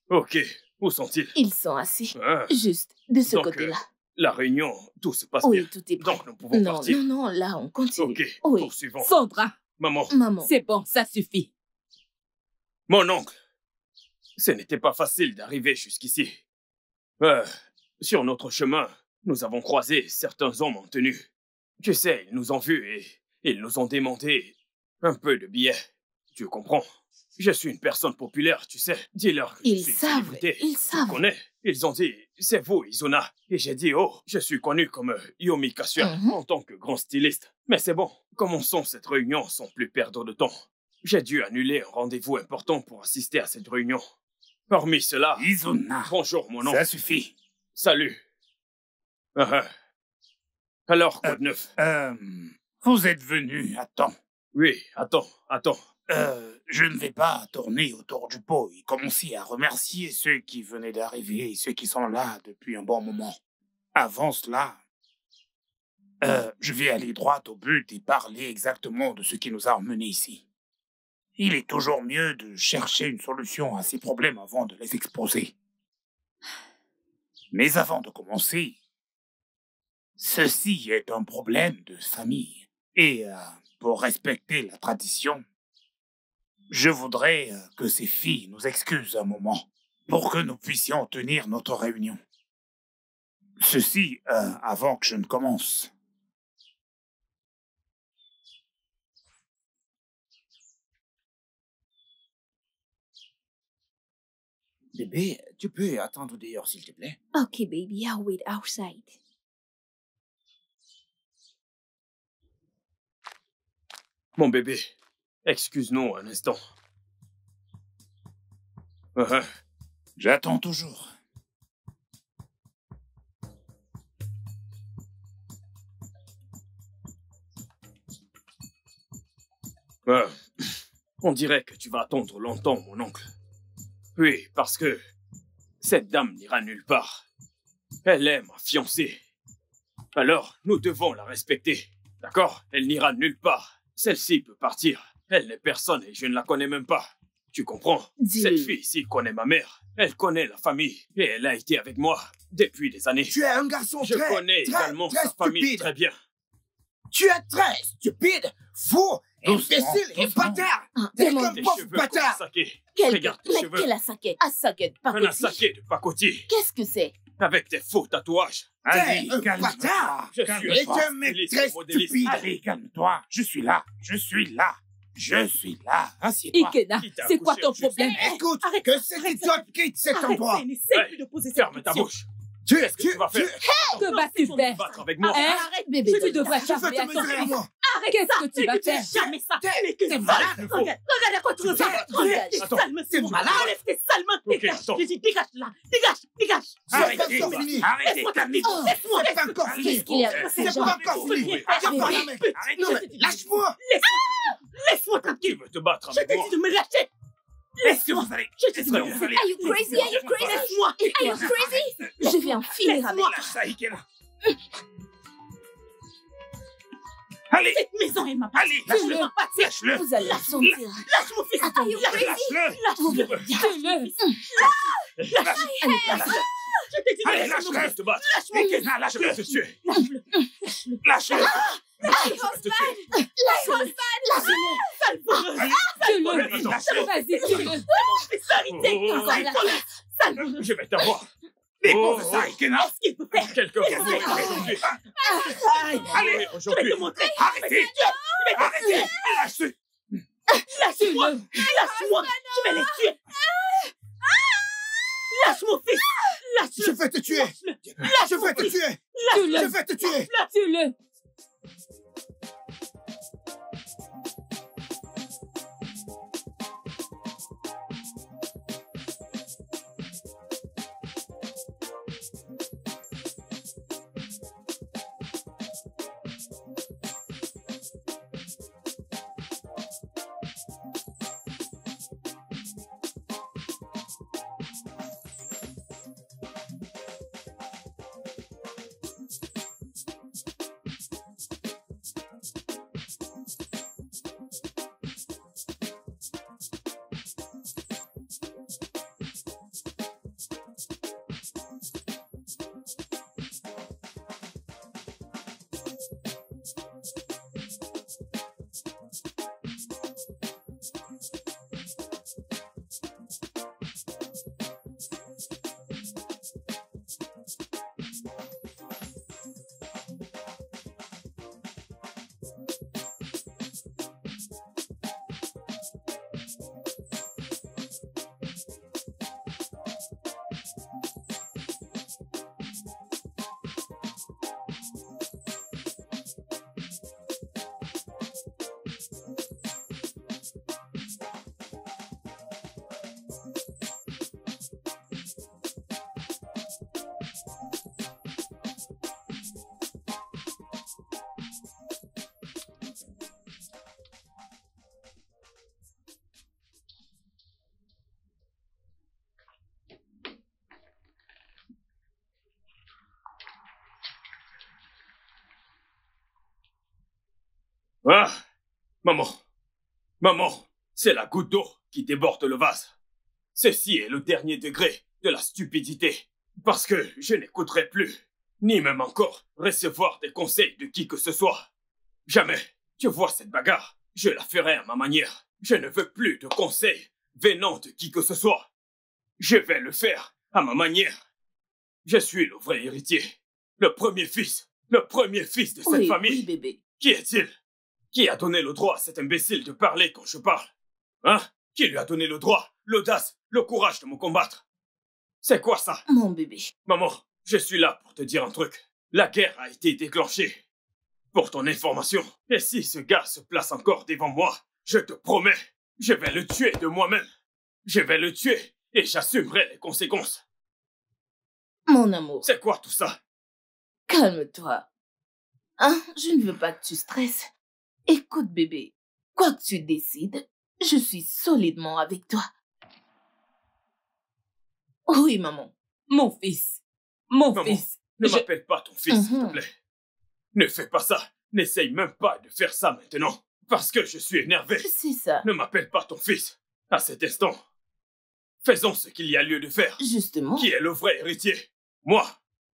Ok, où sont-ils? Ils sont assis. Hein, Juste de ce Donc, côté-là. la réunion, tout se passe Oui, bien. tout est prêt. Donc nous pouvons Non, partir. non, non, là, on continue. Ok, Oui. poursuivons. Sandra, Maman, Maman. c'est bon, ça suffit. mon oncle, ce n'était pas facile d'arriver jusqu'ici. Sur notre chemin, nous avons croisé certains hommes en tenue. Tu sais, ils nous ont vus et ils nous ont demandé un peu de billets. Tu comprends? Je suis une personne populaire, tu sais. Dis-leur que je suis une célébrité. Ils savent. Tu connais? Ils ont dit, c'est vous, Izuna. Et j'ai dit, oh, je suis connu comme Yomi Kassia en tant que grand styliste. Mais c'est bon, commençons cette réunion sans plus perdre de temps. J'ai dû annuler un rendez-vous important pour assister à cette réunion. Hormis cela... Izuna. Bonjour, mon oncle. Ça suffit. Salut. Alors, quoi de neuf? Vous êtes venu à temps. Oui, attends. Je ne vais pas tourner autour du pot et commencer à remercier ceux qui venaient d'arriver et ceux qui sont là depuis un bon moment. Avant cela, je vais aller droit au but et parler exactement de ce qui nous a emmenés ici. Il est toujours mieux de chercher une solution à ces problèmes avant de les exposer. Mais avant de commencer, ceci est un problème de famille. Et pour respecter la tradition, je voudrais que ces filles nous excusent un moment pour que nous puissions tenir notre réunion. Ceci avant que je ne commence. Bébé, tu peux attendre dehors, s'il te plaît? Okay, baby, I'll wait outside. Mon bébé, excuse-nous un instant. J'attends toujours. On dirait que tu vas attendre longtemps, mon oncle. Oui, parce que cette dame n'ira nulle part. Elle est ma fiancée. Alors, nous devons la respecter. D'accord? Elle n'ira nulle part. Celle-ci peut partir. Elle n'est personne et je ne la connais même pas. Tu comprends? Cette fille-ci connaît ma mère. Elle connaît la famille. Et elle a été avec moi depuis des années. Tu es un garçon Je connais également sa famille très bien. Tu es très stupide, fou, imbécile et bâtard. T'es comme Tes pauvre cheveux bâtard. Asake. Quel Regarde tes cheveux. Asake? Asake de Un pacotille. Asake de pacotille. Qu'est-ce que c'est? Avec des faux tatouages. Allez, un calme-toi. bâtard. Je suis Et un un mec styliste très modéliste. stupide. Allez, calme-toi. Je suis là. Assieds-toi. Ikena, Qui t'a c'est quoi accouché ton au juste? problème? Écoute, Arrête que ça, cette arrête idiote quitte cet endroit. Arrête, n'essaie Ouais. plus de poser cette Ferme ta question. bouche. Qu'est-ce que tu vas faire? Que vas-tu faire? Battre avec moi. Hein? Arrête, bébé. Tu devrais Tu faire veux te mesurer à moi? Arrête Qu'est-ce ça. que tu vas Écoute, faire? jamais ça. Mais que T'es c'est malade. ça. Regarde à quoi tu ressembles. Enlève tes Engage. sales mains. T'es malade. Enlève tes sales mains. Ok, Dégage. attends. J'ai dit dégage là. Dégage. Arrêtez, C'est pas fini. arrêtez, calmez-vous. Laisse-moi. C'est pas encore fini. Qu'est-ce qu'il y a? C'est pas encore fini. Viens par là, mec. Non, mais lâche-moi. Laisse-moi Tu tranquille. veux te battre Je avec t'ai moi? dit de me lâcher. Est-ce que vous allez... Est-ce que vous allez... Are you crazy? Laisse-moi. Are you crazy? Je vais en finir avec Laisse-moi. Lâche ça, Ikena. Allez, Cette maison est ma allez, partie. lâche-le. Lâche-le. Lâche-le. Vous allez la sentir. Lâche mon fils. Are you crazy? Lâche-le. Vous verrez bien. Tue-le. Je t'ai dit de Allez, laisser mon lâche-le. fils. te battre. Lâche-moi. Ikena, Je vais lâche-le. te tuer. Lâche-le. Lâche-le. Je vais te tuer. Lâchez-le. Sale voleuse. Tue-le. Lâche-le. Vas-y, tue-le. Mon fils, arrêtez. Oh, Sale voleuse. Sale voleuse. Je vais t'avoir. Dépose ça, Ikena. Qu'est-ce qu'il peut faire? Quelqu'un va mourir aujourd'hui. Allez, Je vais Aujourd'hui. te montrer. arrêtez. Arrêtez. Lâche-le. Lâche-moi. Lâche-moi. Je vais les tuer. Lâche mon fils. Je Lâche-le. vais te tuer. Lâche Je mon vais te fils. tuer. Je Tue-le. vais te tuer. Tue-le. Ah, maman, maman, c'est la goutte d'eau qui déborde le vase. Ceci est le dernier degré de la stupidité, parce que je n'écouterai plus, ni même encore recevoir des conseils de qui que ce soit. Jamais. Tu vois cette bagarre, je la ferai à ma manière. Je ne veux plus de conseils venant de qui que ce soit. Je vais le faire à ma manière. Je suis le vrai héritier, le premier fils de cette famille. Oui, bébé. Qui est-il? Qui a donné le droit à cet imbécile de parler quand je parle? Hein? Qui lui a donné le droit, l'audace, le courage de me combattre? C'est quoi ça? Mon bébé. Maman, je suis là pour te dire un truc. La guerre a été déclenchée. Pour ton information, et si ce gars se place encore devant moi, je te promets, je vais le tuer de moi-même. Je vais le tuer et j'assumerai les conséquences. Mon amour. C'est quoi tout ça? Calme-toi. Hein? Je ne veux pas que tu stresses. Écoute, bébé. Quoi que tu décides, je suis solidement avec toi. Oui, maman. Mon fils. Mon Maman, fils. ne m'appelle pas ton fils, s'il te plaît. Ne fais pas ça. N'essaye même pas de faire ça maintenant. Parce que je suis énervé. C'est ça. Ne m'appelle pas ton fils. À cet instant. Faisons ce qu'il y a lieu de faire. Justement. Qui est le vrai héritier? Moi.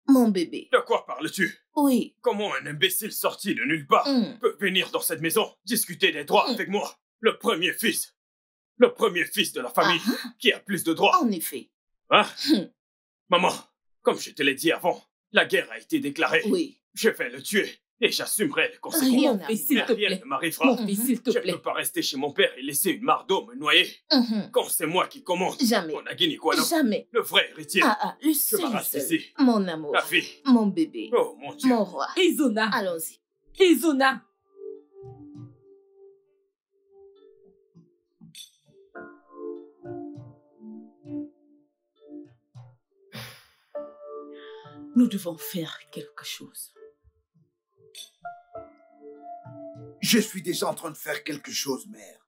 Mon bébé. De quoi parles-tu? Oui. Comment un imbécile sorti de nulle part peut venir dans cette maison discuter des droits avec moi? Le premier fils de la famille qui a plus de droits. En effet. Hein? Maman, comme je te l'ai dit avant, la guerre a été déclarée. Oui. Je vais le tuer et j'assumerai les conséquences. Rien Rien ne m'arrivera. Mon fils, s'il te Je plaît. ne peux pas rester chez mon père et laisser une mare d'eau me noyer. Quand c'est moi qui commande. Jamais. Jamais. Le vrai héritier. Le Je seul. m'arrache d'ici. Mon amour. La fille. Mon bébé. Oh mon Dieu. Mon roi. Izuna. Allons-y. Izuna. Nous devons faire quelque chose. Je suis déjà en train de faire quelque chose, mère.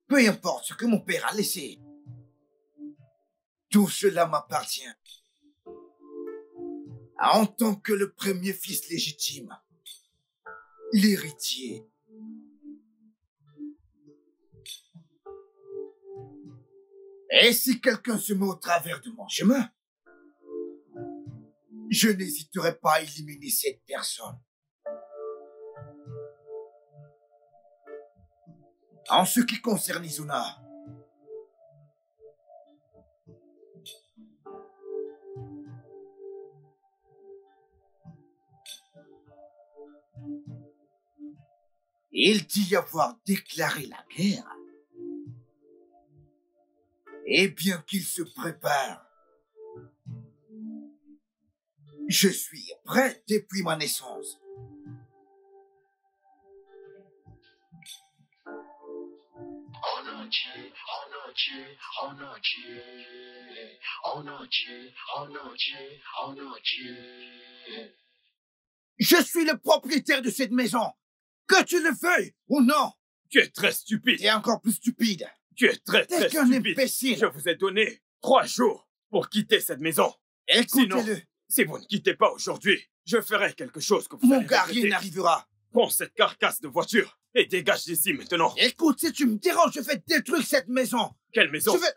Peu importe ce que mon père a laissé. Tout cela m'appartient. En tant que le premier fils légitime, l'héritier. Et si quelqu'un se met au travers de mon chemin, je n'hésiterai pas à éliminer cette personne. En ce qui concerne Izuna, il dit avoir déclaré la guerre. Et bien qu'il se prépare, je suis prêt depuis ma naissance. Je suis le propriétaire de cette maison, que tu le veuilles ou non. Tu es très stupide. Et encore plus stupide. Tu es très T'es qu'un stupide. imbécile. Je vous ai donné 3 jours pour quitter cette maison. Sinon, Écoutez-le. si vous ne quittez pas aujourd'hui, je ferai quelque chose que vous Mon allez gars, regretter. rien n'arrivera. Prends cette carcasse de voiture et dégage d'ici maintenant. Écoute, si tu me déranges, je vais détruire cette maison. Quelle maison? Je vais...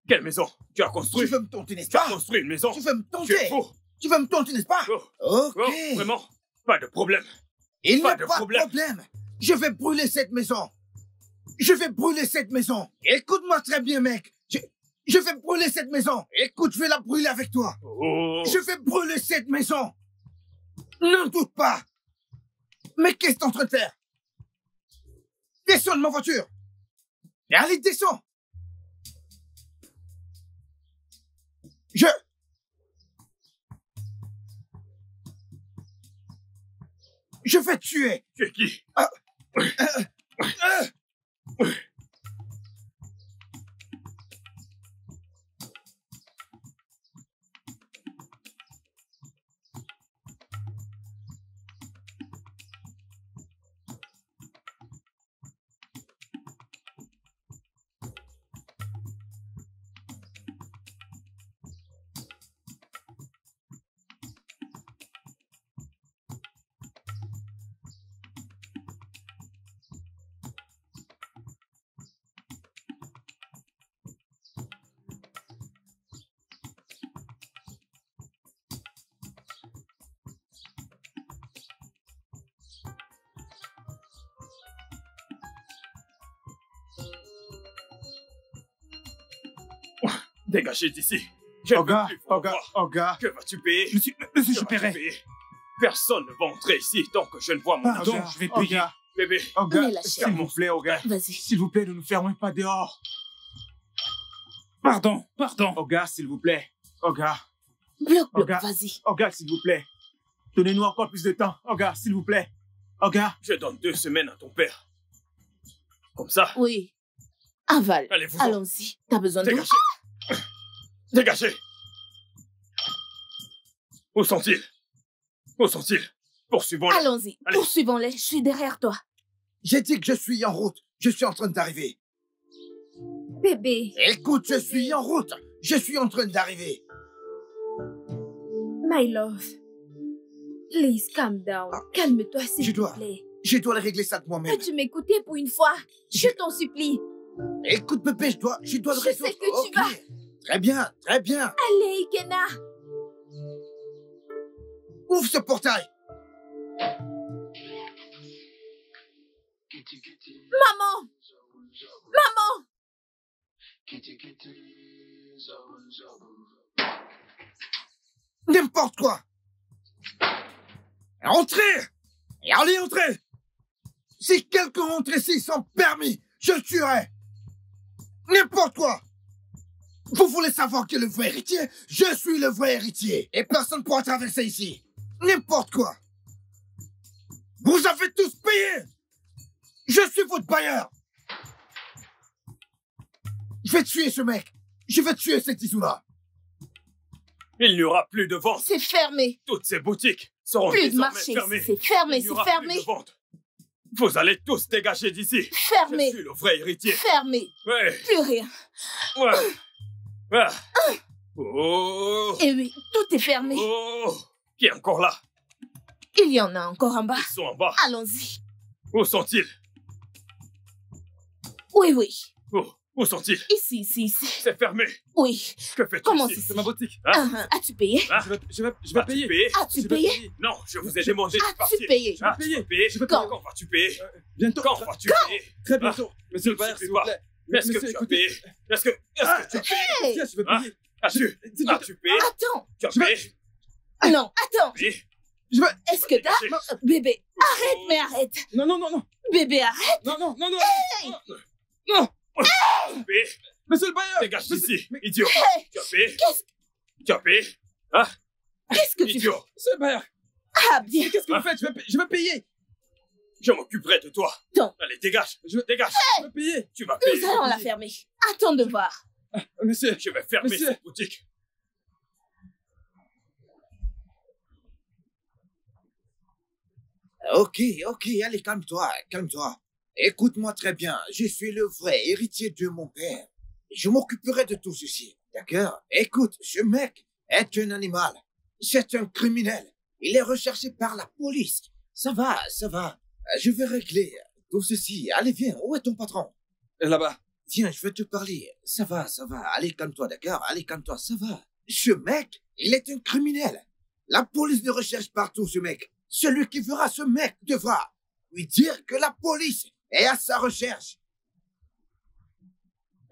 Quelle maison? Tu as construit? Tu veux me tenter, n'est-ce Tu as pas? construit une maison? Tu veux me Tu tenter? es fou. Tu veux me tenter, n'est-ce pas? Oh. Ok. Oh, vraiment? Pas de problème. Il n'y Pas a de pas problème. de problème. Je vais brûler cette maison. Je vais brûler cette maison. Écoute-moi très bien, mec. Je vais brûler cette maison. Écoute, je vais la brûler avec toi. Oh. Je vais brûler cette maison. Ne doute pas. Mais qu'est-ce que t'es en train de faire? Descends de ma voiture. Et allez, descends. Je vais te tuer. Tu es qui? Dégagez d'ici. Je ne veux plus vous revoir. Oga. Que vas-tu payer? Monsieur, je paierai. Personne ne va entrer ici tant que je ne vois mon Pardon, argent. je vais payer. Bébé. Oga, Mais la s'il vous plaît, Oga. Vas-y. S'il vous plaît, ne nous fermez pas dehors. Pardon. Oga, s'il vous plaît. Oga. Bloc, Oga. vas-y. Oga, s'il vous plaît. Donnez-nous encore plus de temps. Oga, s'il vous plaît. Oga. Je donne 2 semaines à ton père. Comme ça. Oui. Aval. Allez-vous-en. Allons-y. T'as besoin de... Dégagez. Dégagez. Où sont-ils? Où sont-ils? Poursuivons-les. Allons-y. Allez. Poursuivons-les. Je suis derrière toi. J'ai dit que je suis en route. Je suis en train d'arriver. Bébé, Écoute, je suis en route. Je suis en train d'arriver. my love. Please, calm down. Calme-toi, s'il te plaît. Je dois régler ça de moi-même. Peux-tu m'écouter pour une fois? Je t'en supplie. Écoute, bébé, je dois le résoudre. Je sais que tu vas. Très bien, très bien. Allez, Ikena. Ouvre ce portail. Maman! Maman! N'importe quoi. Entrez. Et allez, entrez. Si quelqu'un rentre ici sans permis, je le tuerai. N'importe quoi. Vous voulez savoir qui est le vrai héritier? Je suis le vrai héritier. Et personne ne pourra traverser ici. N'importe quoi. Vous avez tous payé. Je suis votre bailleur. Je vais tuer ce mec. Je vais tuer cet Izuna. Il n'y aura plus de vente. C'est fermé. Toutes ces boutiques seront Plus de désormais marché. fermées. C'est fermé, Il n'y c'est aura fermé. plus de vente. Vous allez tous dégager d'ici. Fermé. Je suis le vrai héritier. Fermé. Ouais. Plus rien. Ouais. Ah. Oh. Eh oui, tout est fermé. Oh. Qui est encore là? Il y en a encore en bas. Ils sont en bas. Allons-y. Où sont-ils? Oui, oui. Où sont-ils? Ici. C'est fermé. Oui. Que fais-tu Comment ici? c'est ma boutique. As-tu payé? Je vais payer. As-tu payé? Non, je vous ai demandé de partir. As-tu payé? Je vais payer. Quand? Quand vas-tu payer? Bientôt. Quand vas-tu payer? Très bientôt. Monsieur le bailleur, s'il vous plaît. Est-ce que tu as payé? Est-ce que tu as payé? Je vais payer. As-tu payé? Attends. Tu as payé? Non, attends. Payé? Est-ce que t'as... Bébé, arrête, mais arrête. Non. Bébé, arrête. Non. Hey. Non. Payé? Monsieur le bailleur. Dégage d'ici, idiot. Hey. Tu as payé? Qu'est-ce Tu as payé? Hein? Qu'est-ce que tu fais? Idiot. Monsieur le bailleur. Ah, bien. Qu'est-ce que vous faites? Je vais payer. Je m'occuperai de toi. Non. Allez, dégage. Dégage. Je vais payer. Tu vas payer. Nous allons la fermer. Attends de voir. Monsieur. Je vais fermer Monsieur. cette boutique. Ok, allez, calme-toi. Écoute-moi très bien, je suis le vrai héritier de mon père. Je m'occuperai de tout ceci, d'accord? Écoute, ce mec est un animal. C'est un criminel. Il est recherché par la police. Ça va. Je vais régler tout ceci. Allez, viens, où est ton patron? Là-bas. Viens, je vais te parler. Ça va. Allez, calme-toi, d'accord? Allez, calme-toi, ça va. Ce mec, il est un criminel. La police le recherche partout, ce mec. Celui qui verra ce mec devra lui dire que la police est à sa recherche.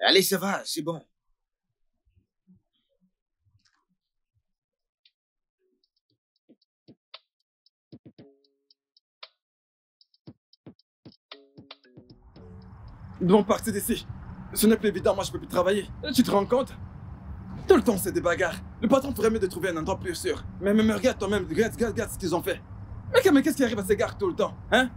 Allez, ça va, c'est bon. Nous devons partir d'ici. Ce n'est plus évident, moi je peux plus travailler. Tu te rends compte? Tout le temps c'est des bagarres. Le patron ferait mieux de trouver un endroit plus sûr. Mais regarde toi-même, regarde ce qu'ils ont fait. Mais qu'est-ce qui arrive à ces gars tout le temps, hein?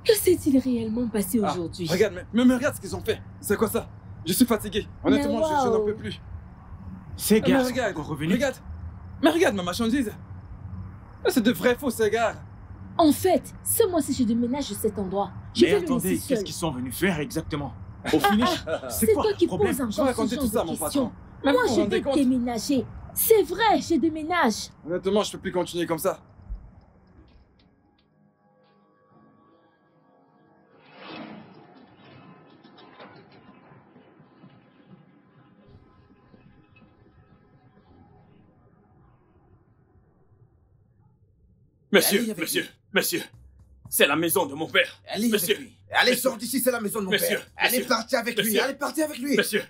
Que s'est-il réellement passé aujourd'hui? Regarde, mais regarde ce qu'ils ont fait. C'est quoi ça? Je suis fatigué. Honnêtement, je n'en peux plus. Ces gars regarde, sont revenus. Regarde ma marchandise. C'est de vrais faux cigares. En fait, ce mois-ci je déménage de cet endroit. Je vais le laisser seul. Qu'est-ce qu'ils sont venus faire exactement? Au finish, c'est quoi toi qui poses encore Je vais raconter ce tout genre ça, de mon questions. patron. Moi, je vais déménager. C'est vrai, je déménage. Honnêtement, je peux plus continuer comme ça. Monsieur, c'est la maison de mon père. Allez, monsieur. Allez, sors d'ici, c'est la maison de mon père. Allez, partez avec lui. Monsieur.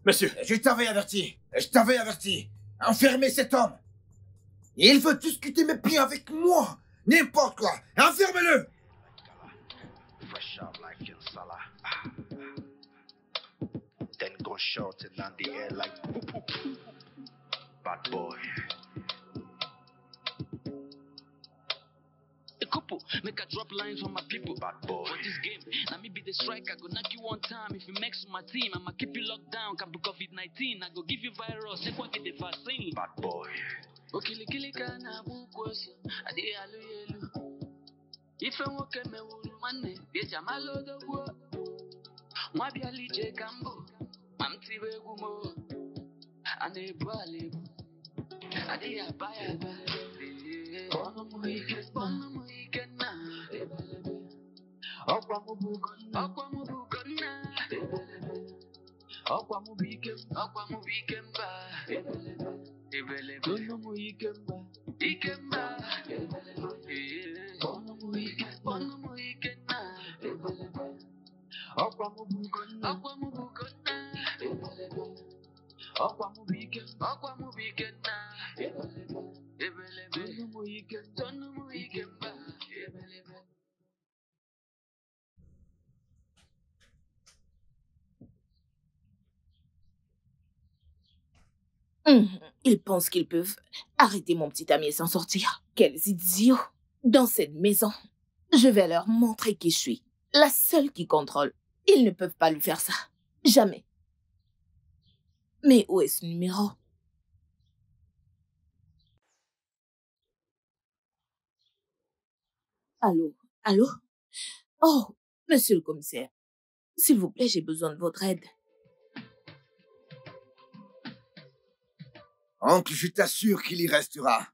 Monsieur. Je t'avais averti. Je t'avais averti. Enfermez cet homme. Il veut discuter mes pieds avec moi. N'importe quoi. Enfermez-le. Fresh out like Kinsala. Then go short and on the air like poop poop. Bad boy. A couple, make a drop lines for my people. Bad boy. For this game, now me be the striker, go knock you one time. If you mix with my team, I'ma keep you locked down. Can be COVID-19, I go give you virus. If I get the vaccine. Bad boy. Okili kili kana bukosi, adi alu yelu. Ife woke me wuru mane, ye jamalo do wo. Mwa bi ali je kambo, mamti we gumo. Ane bwale, adi abaya ba. Bono mo ike na. Okwa mo bukona, okwa mo bikemba. Ebele bono mo ikemba, bono mo ikena. Okwa mo bukona, okwa mo bikena. Ebele bono mo ikemba. Ils pensent qu'ils peuvent arrêter mon petit ami et s'en sortir. Quels idiots! Dans cette maison, je vais leur montrer qui je suis. La seule qui contrôle. Ils ne peuvent pas lui faire ça. Jamais. Mais où est ce numéro? Allô? Allô? Oh, monsieur le commissaire. S'il vous plaît, j'ai besoin de votre aide. Oncle, je t'assure qu'il y restera.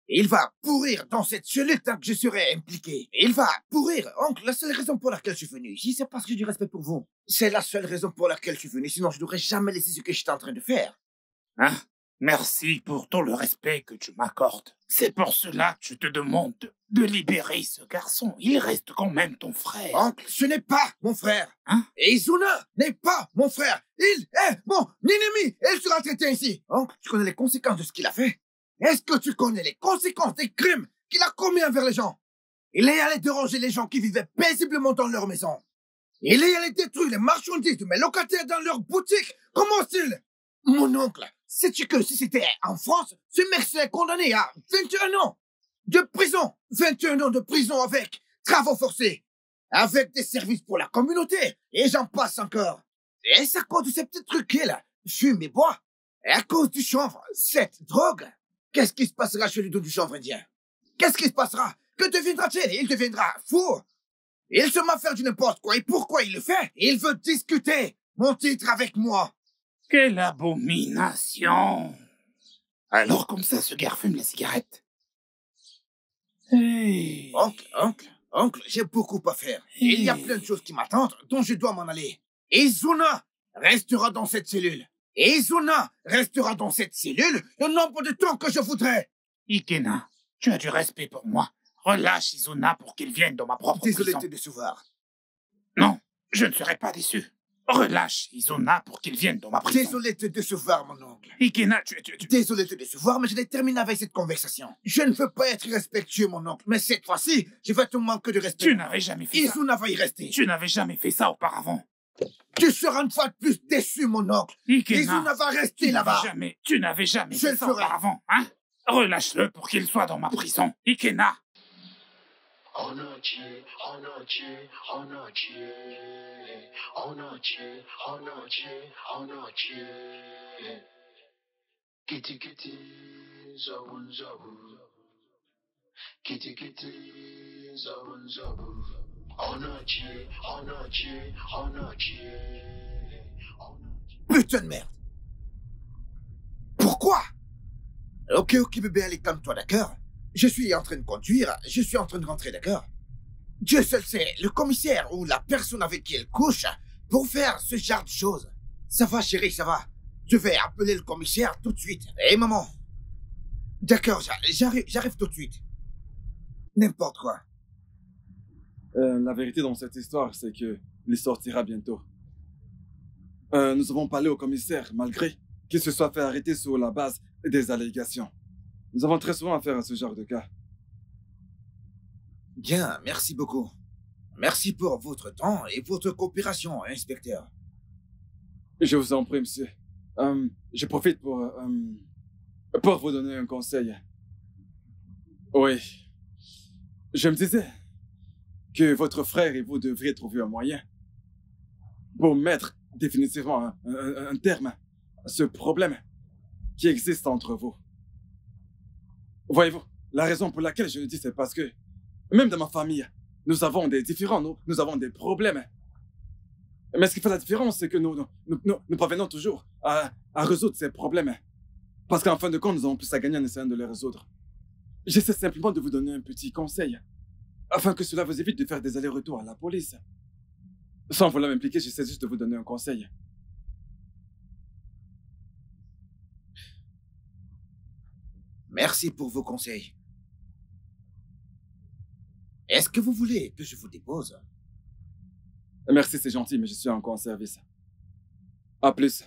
Il va pourrir dans cette cellule tant que je serai impliqué. Il va pourrir. Oncle, la seule raison pour laquelle je suis venu ici, c'est parce que j'ai du respect pour vous. C'est la seule raison pour laquelle je suis venu, sinon je n'aurais jamais laissé ce que j'étais en train de faire. Hein? Merci pour tout le respect que tu m'accordes. C'est pour cela que je te demande de libérer ce garçon. Il reste quand même ton frère. Oncle, ce n'est pas mon frère. Hein? Et Izuna n'est pas mon frère. Il est mon ennemi. Il sera traité ici. Oncle, tu connais les conséquences de ce qu'il a fait? Est-ce que tu connais les conséquences des crimes qu'il a commis envers les gens? Il est allé déranger les gens qui vivaient paisiblement dans leur maison. Il est allé détruire les marchandises de mes locataires dans leur boutique. Comment est-il? Mon oncle, sais-tu que si c'était en France, ce mec serait condamné à 21 ans de prison. 21 ans de prison avec travaux forcés, avec des services pour la communauté, et j'en passe encore. Et c'est à cause de ces petits trucs qu'il fume et boit. Et à cause du chanvre, cette drogue. Qu'est-ce qui se passera chez le dos du chanvre indien? Qu'est-ce qui se passera? Que deviendra-t-il? Il deviendra fou. Il se met à faire du n'importe quoi. Et pourquoi il le fait? Il veut discuter mon titre avec moi. Quelle abomination! Alors comme ça, ce gars fume la cigarette. Hey. Oncle, j'ai beaucoup à faire. Hey. Il y a plein de choses qui m'attendent dont je dois m'en aller. Izuna restera dans cette cellule. Izuna restera dans cette cellule le nombre de temps que je voudrais. Ikena, tu as du respect pour moi. Relâche Izuna pour qu'il vienne dans ma propre prison. Désolé de te décevoir. Non, je ne serai pas déçu. Relâche Izuna pour qu'il vienne dans ma prison. Désolé de te décevoir, mon oncle. Ikena, Désolé de te décevoir, mais je l'ai terminé avec cette conversation. Je ne veux pas être respectueux, mon oncle, mais cette fois-ci, je vais te manquer de respect. Tu n'avais jamais fait ça. Izuna va y rester. Tu n'avais jamais fait ça auparavant. Tu seras une fois de plus déçu, mon oncle. Ikena, Izuna va rester là-bas. Tu n'avais jamais fait ça auparavant, hein? Relâche-le pour qu'il soit dans ma prison. Ikena. Kitty kitty, zabun zabu. Kitty kitty, zabun zabu. Putain de merde. Pourquoi? Ok, bébé, allez, calme-toi, d'accord? Je suis en train de conduire, je suis en train de rentrer, d'accord? Dieu seul sait, le commissaire ou la personne avec qui elle couche pour faire ce genre de choses. Ça va, chérie, ça va. Je vais appeler le commissaire tout de suite. Hé, maman. D'accord, j'arrive tout de suite. N'importe quoi. La vérité dans cette histoire, c'est que il sortira bientôt. Nous avons parlé au commissaire, malgré qu'il se soit fait arrêter sur la base des allégations. Nous avons très souvent affaire à ce genre de cas. Bien, merci beaucoup. Merci pour votre temps et votre coopération, inspecteur. Je vous en prie, monsieur. Je profite pour vous donner un conseil. Oui. Je me disais que votre frère et vous devriez trouver un moyen pour mettre définitivement un terme à ce problème qui existe entre vous. Voyez-vous, la raison pour laquelle je le dis, c'est parce que même dans ma famille, nous avons des différends, nous avons des problèmes. Mais ce qui fait la différence, c'est que nous parvenons toujours à résoudre ces problèmes. Parce qu'en fin de compte, nous avons plus à gagner en essayant de les résoudre. J'essaie simplement de vous donner un petit conseil, afin que cela vous évite de faire des allers-retours à la police. Sans vouloir m'impliquer, j'essaie juste de vous donner un conseil. Merci pour vos conseils. Est-ce que vous voulez que je vous dépose? Merci, c'est gentil, mais je suis encore en service. À plus.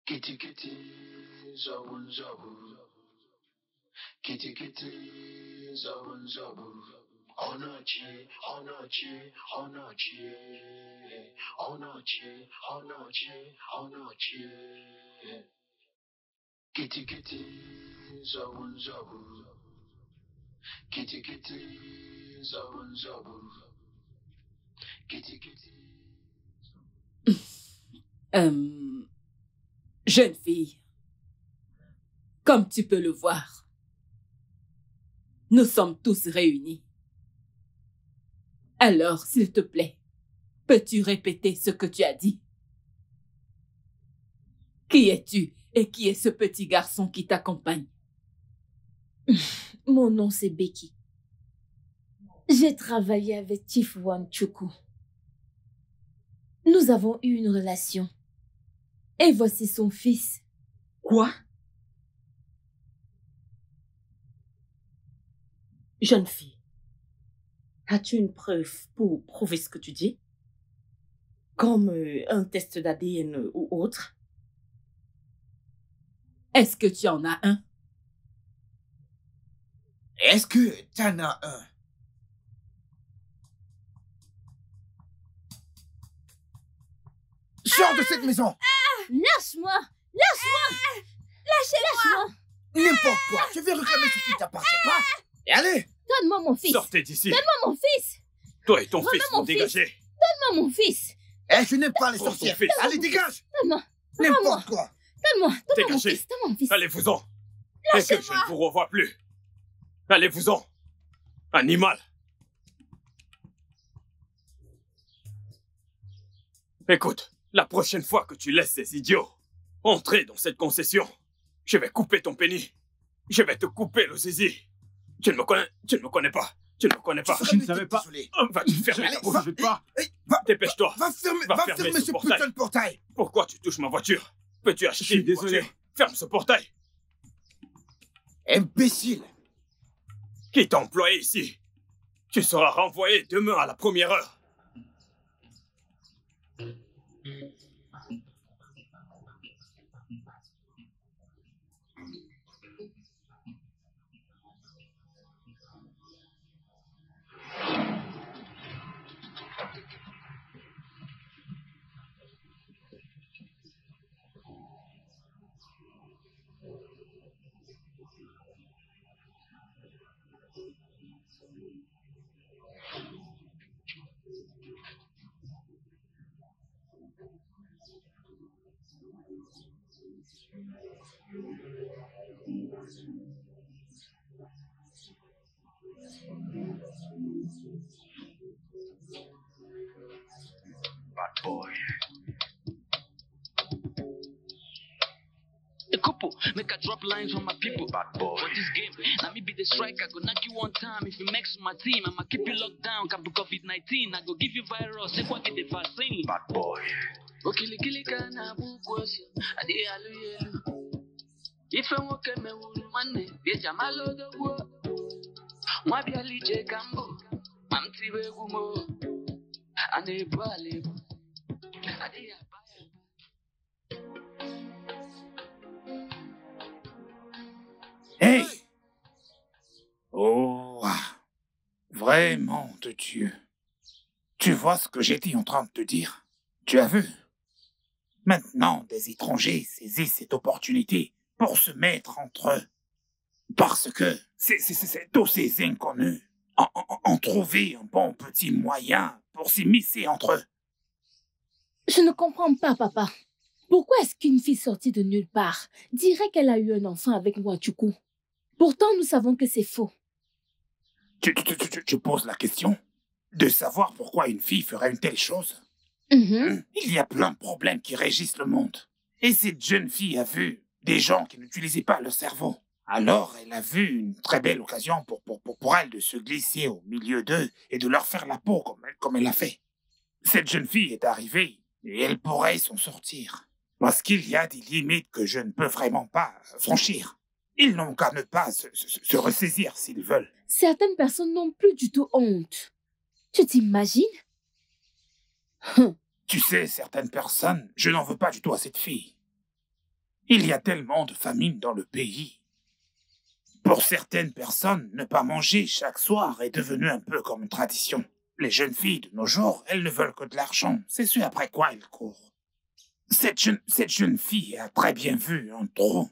Kitty kitty, zabun zabu. Kitty kitty, zabun zabu. Onachi, onachi, onachi. Onachi, onachi, onachi. Kitty kitty, zabun zabu. Kitty kitty, zabun zabu. Kitty kitty. Jeune fille, comme tu peux le voir, nous sommes tous réunis. Alors, s'il te plaît, peux-tu répéter ce que tu as dit? Qui es-tu et qui est ce petit garçon qui t'accompagne? Mon nom, c'est Becky. J'ai travaillé avec Chief Wanchuku. Nous avons eu une relation. Et voici son fils. Quoi? Jeune fille, as-tu une preuve pour prouver ce que tu dis? Comme un test d'ADN ou autre? Est-ce que tu en as un? Est-ce que tu en as un? Sors de cette maison! Lâche-moi! Lâche-moi! Lâchez-moi! N'importe quoi, je vais réclamer ce qui t'appartient pas. Et allez! Donne-moi mon fils! Sortez d'ici! Donne-moi mon fils! Toi et ton Donne-moi fils, mon vous fils. dégagez! Donne-moi mon fils! Eh, je n'aime pas les Prends ton sorcières. fils. Allez, dégage! Donne-moi! Donne-moi! N'importe quoi. Donne-moi mon Dégagez. fils! Donne-moi mon fils! Allez-vous-en! Et que je ne vous revoie plus! Allez-vous-en! Animal! Écoute, la prochaine fois que tu laisses ces idiots entrer dans cette concession, je vais couper ton pénis. Je vais te couper le zizi. Tu ne me connais pas. Tu ne me connais pas. Je ne savais pas. Va-tu fermer ta bouche? Je vais pas. Dépêche-toi. Va fermer ce putain de portail. Pourquoi tu touches ma voiture? Peux-tu acheter une désolé. voiture? Ferme ce portail. Imbécile. Qui t'a employé ici? Tu seras renvoyé demain à la première heure. Bad boy. A couple, make I drop lines on my people. Bad boy. For this game, now me be the striker. Go knock you one time. If you mix my team, I'ma keep you locked down. Come to COVID-19, I go give you virus. Say what get the vaccine. Bad boy. Okili kili kana bukosi. Adi alu yelu. Ife woke me wulu mane. Beja malo do wo. Mwabi alije kambo. Mamti we gumo. Ane bale. Adi ya. Hey! Oh, vraiment de Dieu. Tu vois ce que j'étais en train de te dire? Tu as vu? Maintenant, des étrangers saisissent cette opportunité pour se mettre entre eux. Parce que tous ces inconnus ont trouvé un bon petit moyen pour s'immiscer entre eux. Je ne comprends pas, papa. Pourquoi est-ce qu'une fille sortie de nulle part dirait qu'elle a eu un enfant avec Nwachukwu? Pourtant, nous savons que c'est faux. Tu poses la question de savoir pourquoi une fille ferait une telle chose? Il y a plein de problèmes qui régissent le monde. Et cette jeune fille a vu des gens qui n'utilisaient pas leur cerveau. Alors, elle a vu une très belle occasion pour elle de se glisser au milieu d'eux et de leur faire la peau comme elle l'a fait. Cette jeune fille est arrivée et elle pourrait s'en sortir. Parce qu'il y a des limites que je ne peux vraiment pas franchir. Ils n'ont qu'à ne pas se ressaisir s'ils veulent. Certaines personnes n'ont plus du tout honte. Tu t'imagines? Tu sais, certaines personnes, je n'en veux pas du tout à cette fille. Il y a tellement de famine dans le pays. Pour certaines personnes, ne pas manger chaque soir est devenu un peu comme une tradition. Les jeunes filles de nos jours, elles ne veulent que de l'argent. C'est ce après quoi elles courent. Cette jeune fille a très bien vu un trou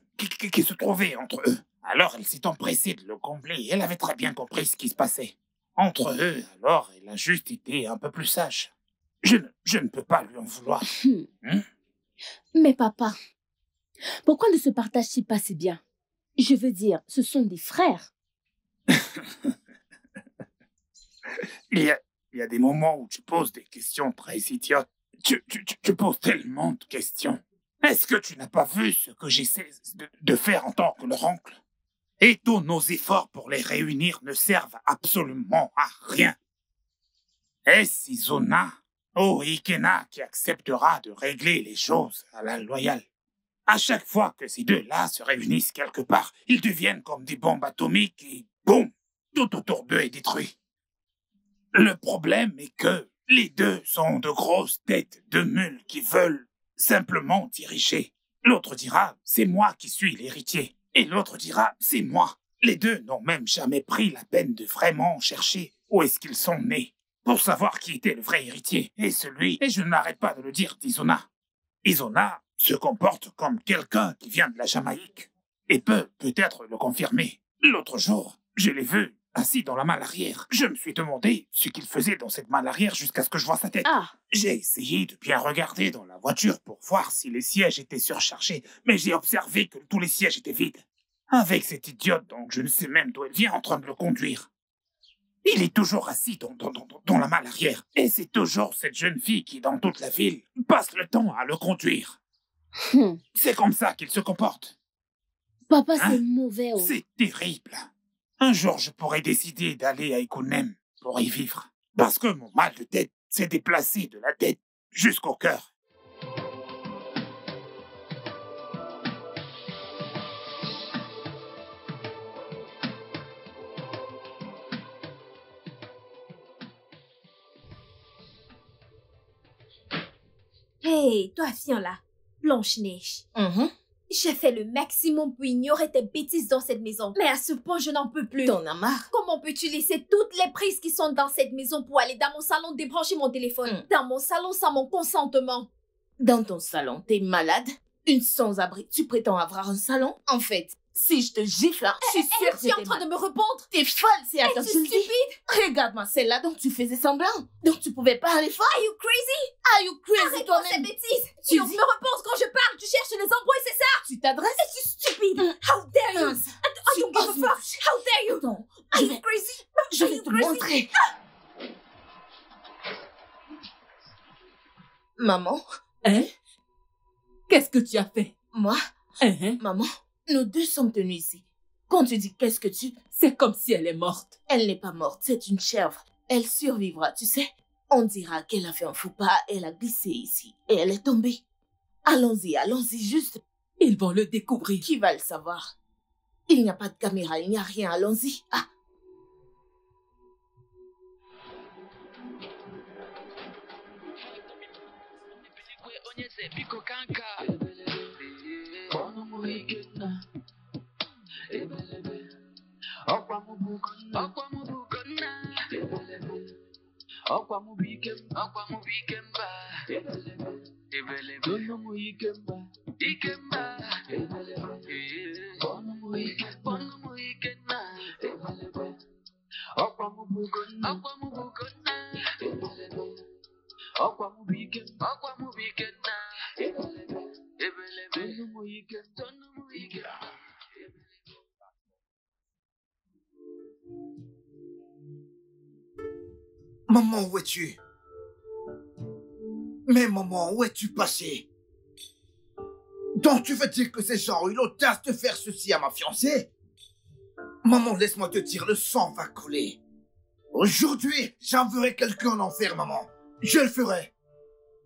qui se trouvait entre eux. Alors elle s'est empressée de le combler. Elle avait très bien compris ce qui se passait entre eux. Alors elle a juste été un peu plus sage. Je ne peux pas lui en vouloir. Mais papa, pourquoi ne se partagent-ils pas si bien? Je veux dire, ce sont des frères. Il y a des moments où tu poses des questions très idiotes. Tu poses tellement de questions. Est-ce que tu n'as pas vu ce que j'essaie de faire en tant que leur oncle? Et tous nos efforts pour les réunir ne servent absolument à rien. Est-ce Izona ou Ikena qui acceptera de régler les choses à la loyale? À chaque fois que ces deux-là se réunissent quelque part, ils deviennent comme des bombes atomiques et boum, tout autour d'eux est détruit. Le problème est que les deux sont de grosses têtes de mules qui veulent simplement diriger. L'autre dira, c'est moi qui suis l'héritier. Et l'autre dira, c'est moi. Les deux n'ont même jamais pris la peine de vraiment chercher où est-ce qu'ils sont nés pour savoir qui était le vrai héritier. Et je n'arrête pas de le dire d'Izona. Izona se comporte comme quelqu'un qui vient de la Jamaïque et peut peut-être le confirmer. L'autre jour, je l'ai vu assis dans la malle arrière. Je me suis demandé ce qu'il faisait dans cette malle arrière jusqu'à ce que je vois sa tête. J'ai essayé de bien regarder dans la voiture pour voir si les sièges étaient surchargés, mais j'ai observé que tous les sièges étaient vides. Avec cet idiote dont je ne sais même d'où elle vient en train de le conduire. Il est toujours assis dans la malle arrière. Et c'est toujours cette jeune fille qui, dans toute la ville, passe le temps à le conduire. C'est comme ça qu'il se comporte. Papa, c'est mauvais. C'est terrible. Un jour, je pourrais décider d'aller à Ikunem pour y vivre. Parce que mon mal de tête s'est déplacé de la tête jusqu'au cœur. Hey, toi, viens là. Blanche-Neige. J'ai fait le maximum pour ignorer tes bêtises dans cette maison. Mais à ce point, je n'en peux plus. T'en as marre? Comment peux-tu laisser toutes les prises qui sont dans cette maison pour aller dans mon salon débrancher mon téléphone? Dans mon salon sans mon consentement. Dans ton salon, t'es malade? Une sans-abri. Tu prétends avoir un salon? En fait, si je te gifle, hein, je suis sûre que tu es en train de me répondre? T'es folle, c'est à toi que je le dis. Stupide? Regarde-moi, celle-là dont tu faisais semblant. Donc tu pouvais parler fort. Are you crazy? Are you crazy Arrête-moi toi-même? ces bêtises. Tu Tu me réponds quand je parle. Tu cherches les embrouilles, c'est ça? Tu t'adresses? Es-tu stupide? How dare you? Mince. I don't give a fuck. How dare you? Non, Are je you vais, crazy? je Are vais you te crazy? montrer. Maman? Hein? Qu'est-ce que tu as fait? Moi? Maman, nous deux sommes tenus ici. Quand tu dis qu'est-ce que tu... C'est comme si elle est morte. Elle n'est pas morte, c'est une chèvre. Elle survivra, tu sais. On dira qu'elle a fait un faux pas, elle a glissé ici et elle est tombée. Allons-y, allons-y, juste. Ils vont le découvrir. Qui va le savoir? Il n'y a pas de caméra, il n'y a rien, allons-y. Ah. Maman, où es-tu? Mais maman, où es-tu passé? Donc tu veux dire que ces gens ont eu l'audace de faire ceci à ma fiancée? Maman, laisse-moi te dire, le sang va couler. Aujourd'hui, j'enverrai quelqu'un en enfer, maman. Je le ferai.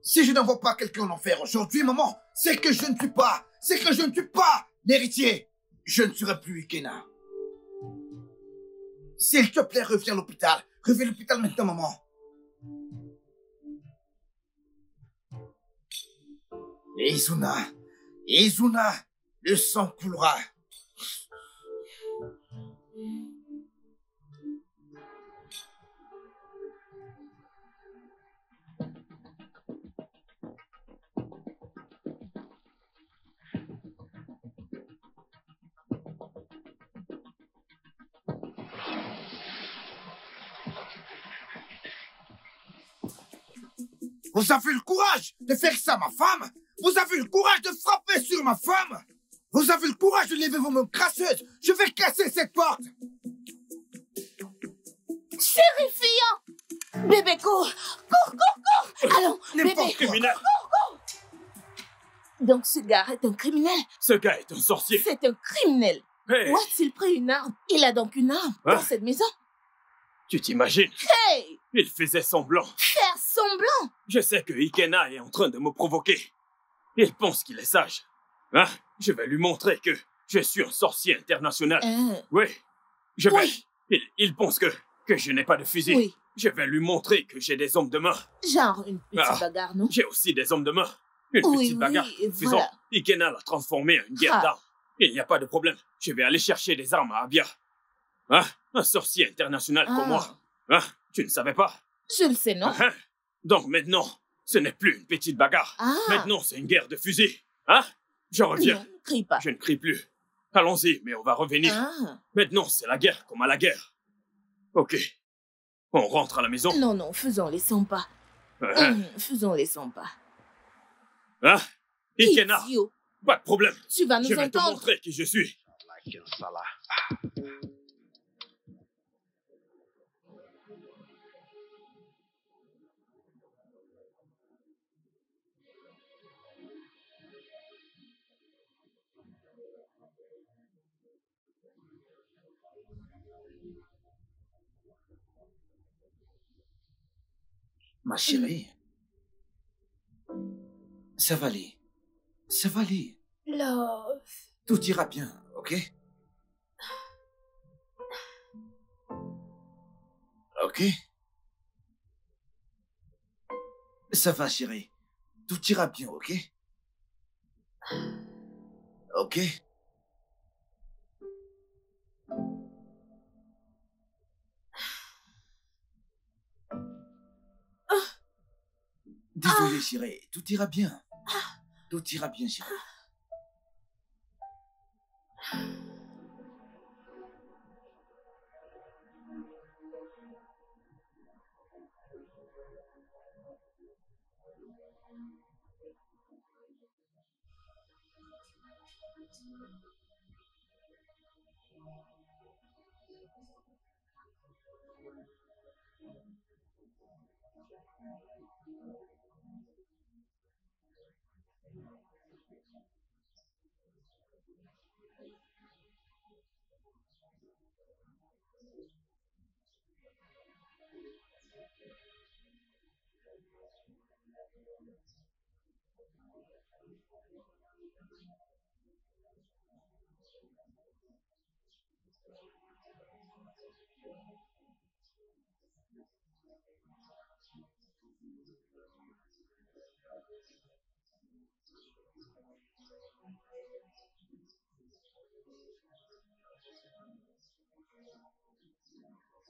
Si je n'envoie pas quelqu'un en enfer aujourd'hui, maman, c'est que je ne suis pas l'héritier. Je ne serai plus Ikena. S'il te plaît, reviens à l'hôpital. Reviens à l'hôpital maintenant, maman. Izuna, le sang coulera. Vous avez le courage de faire ça à ma femme? Vous avez le courage de frapper sur ma femme? Vous avez le courage de lever vos mains crasseuses? Je vais casser cette porte! Terrifiant! Bébé, cours! Cours! Allons, bébé, criminel! cours! Donc ce gars est un criminel? Ce gars est un sorcier! C'est un criminel! Hey! Où a-t-il pris une arme? Il a donc une arme dans cette maison? Tu t'imagines? Hey! Il faisait semblant. Faire semblant? Je sais que Ikena est en train de me provoquer. Il pense qu'il est sage. Hein? Je vais lui montrer que je suis un sorcier international. Oui. Je vais. Oui. Il pense que je n'ai pas de fusil. Oui. Je vais lui montrer que j'ai des hommes de main. Genre une petite bagarre, non? J'ai aussi des hommes de main. Une petite bagarre. Faisons. Voilà. Ikena l'a transformé en une guerre d'armes. Il n'y a pas de problème. Je vais aller chercher des armes à Abia. Hein? Un sorcier international comme moi. Hein? Tu ne savais pas? Je le sais, non? Hein? Donc maintenant, ce n'est plus une petite bagarre. Maintenant, c'est une guerre de fusil. Hein? Je reviens. Non, ne crie pas. Je ne crie plus. Allons-y, mais on va revenir. Maintenant, c'est la guerre comme à la guerre. Ok. On rentre à la maison? Non, faisons les 100 pas. Faisons les 100 pas. Hein? Ikena, Idiot. pas de problème. Tu vas nous Je vais te entendre. montrer qui je suis. Ma chérie. Ça va aller. Ça va aller. Love. Tout ira bien, ok? Ok? Ça va, chérie. Tout ira bien, ok? Ok? Désolé, chérie. Tout ira bien. Tout ira bien, chérie.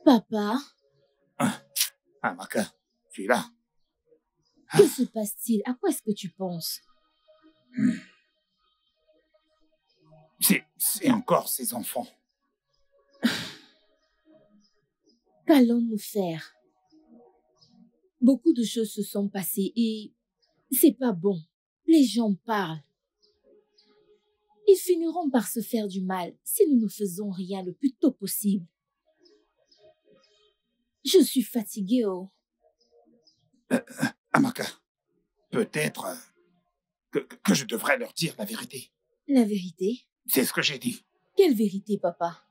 Papa, Amaka, tu es là. que se passe-t-il? À quoi est-ce que tu penses? C'est encore ces enfants. Qu'allons-nous faire? Beaucoup de choses se sont passées et c'est pas bon. Les gens parlent. Ils finiront par se faire du mal si nous ne faisons rien le plus tôt possible. Je suis fatiguée, oh. Amaka, peut-être que je devrais leur dire la vérité. La vérité? C'est ce que j'ai dit. Quelle vérité, papa?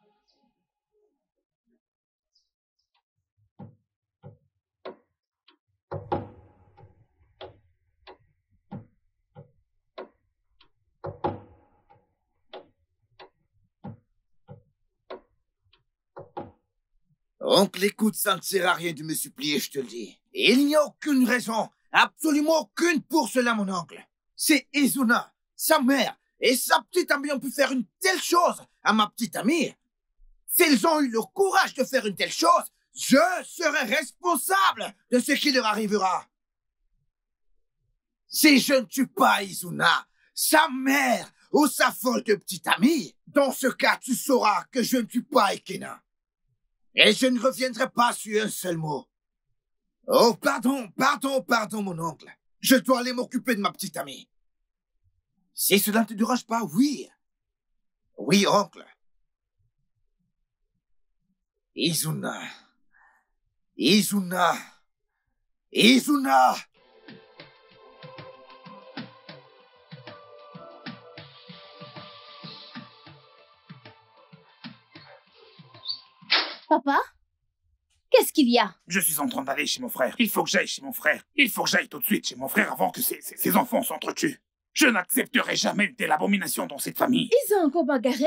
Oncle, écoute, ça ne sert à rien de me supplier, je te le dis. Et il n'y a aucune raison, absolument aucune pour cela, mon oncle. C'est Izuna, sa mère et sa petite amie ont pu faire une telle chose à ma petite amie. S'ils ont eu le courage de faire une telle chose, je serai responsable de ce qui leur arrivera. Si je ne tue pas Izuna, sa mère ou sa folle de petite amie, dans ce cas, tu sauras que je ne tue pas Ekena. Et je ne reviendrai pas sur un seul mot. Oh, pardon, mon oncle. Je dois aller m'occuper de ma petite amie. Si cela ne te dérange pas, oui. Oui, oncle. Izuna. Izuna. Izuna. Papa? Qu'est-ce qu'il y a? Je suis en train d'aller chez mon frère. Il faut que j'aille chez mon frère. Il faut que j'aille tout de suite chez mon frère avant que ces enfants s'entretuent. Je n'accepterai jamais une telle abomination dans cette famille. Ils ont encore bagarré?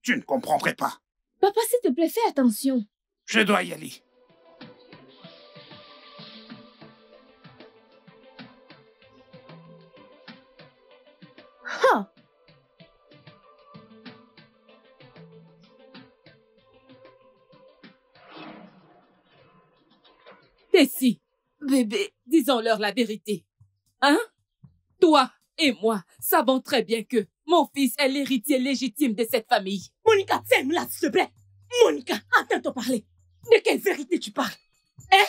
Tu ne comprendrais pas. Papa, s'il te plaît, fais attention. Je dois y aller. Ah! Tessie, Bébé, disons-leur la vérité. Hein? Toi et moi savons très bien que mon fils est l'héritier légitime de cette famille. Monica, ferme-la, s'il te plaît. Monica, attends-toi parler. De quelle vérité tu parles? Hein?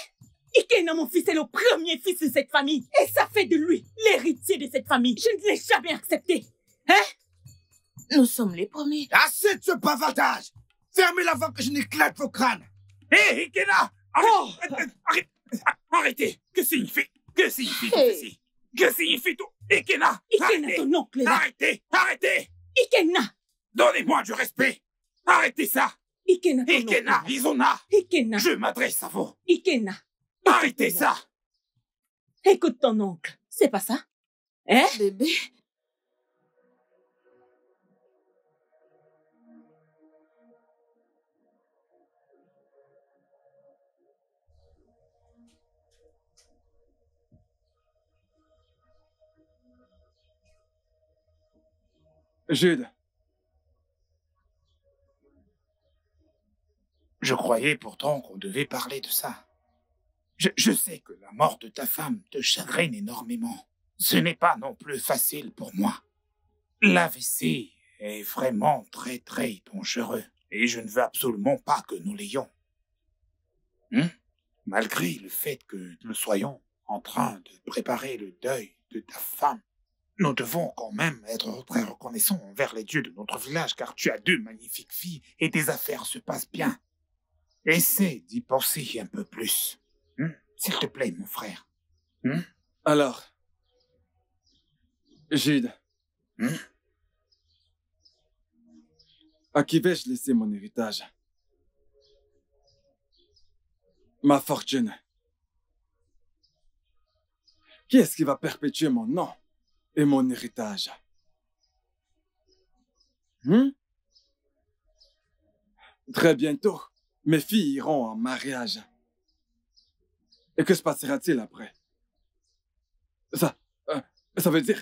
Ikena, mon fils, est le premier fils de cette famille. Et ça fait de lui l'héritier de cette famille. Je ne l'ai jamais accepté. Hein? nous sommes les premiers. Assez de ce bavardage! Fermez-la avant que je n'éclate vos crânes! Hé, Ikena! Arrêtez! Que signifie tout ceci? Que signifie tout? Ikena! Ikena, ton oncle est là. Arrêtez! Ikena! Donnez-moi du respect! Arrêtez ça! Ikena, ton Ikena, oncle. Izuna! Ikena. Je m'adresse à vous! Ikena. Arrêtez ça! Écoute ton oncle. C'est pas ça? Hein? Bébé. Jude. Je croyais pourtant qu'on devait parler de ça. Je sais que la mort de ta femme te chagrine énormément. Ce n'est pas non plus facile pour moi. L'AVC est vraiment très très dangereux et je ne veux absolument pas que nous l'ayons. Malgré le fait que nous soyons en train de préparer le deuil de ta femme, nous devons quand même être très reconnaissants envers les dieux de notre village car tu as 2 magnifiques filles et tes affaires se passent bien. Essaie d'y penser un peu plus. S'il te plaît, mon frère. Alors, Jude, à qui vais-je laisser mon héritage? Ma fortune. Qui est-ce qui va perpétuer mon nom et mon héritage? Très bientôt, mes filles iront en mariage. Et que se passera-t-il après? Ça veut dire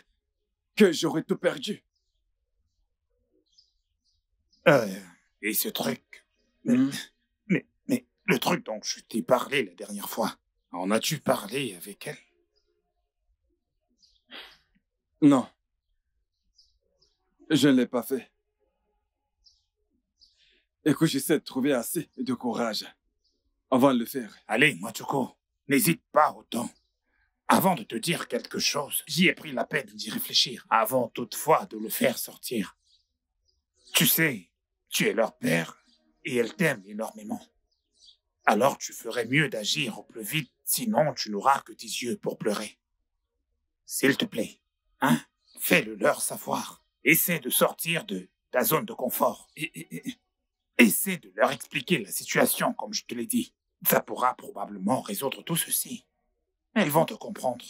que j'aurai tout perdu. Et ce truc... Mais le truc dont je t'ai parlé la dernière fois, en as-tu parlé avec elle? Non. Je ne l'ai pas fait. Écoute, j'essaie de trouver assez de courage avant de le faire. Allez, Machoko, n'hésite pas autant. Avant de te dire quelque chose, j'y ai pris la peine d'y réfléchir, avant toutefois de le faire sortir. Tu sais, tu es leur père et elles t'aiment énormément. Alors tu ferais mieux d'agir au plus vite, sinon tu n'auras que tes yeux pour pleurer. S'il te plaît, fais-le leur savoir. Essaie de sortir de ta zone de confort. Essaie de leur expliquer la situation comme je te l'ai dit. Ça pourra probablement résoudre tout ceci. Elles vont te comprendre.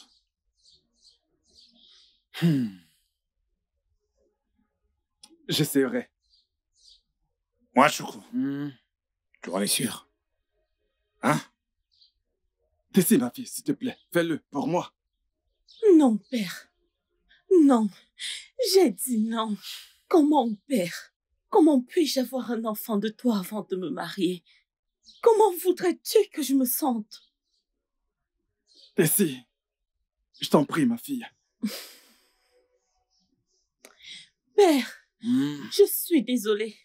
J'essaierai. Moi, Choukou. Tu en es sûr? Tessie, ma fille, s'il te plaît, fais-le pour moi. Non, père. Non. J'ai dit non. Comment, père? Comment puis-je avoir un enfant de toi avant de me marier? Comment voudrais-tu que je me sente? Tessie, je t'en prie, ma fille. Père, je suis désolée.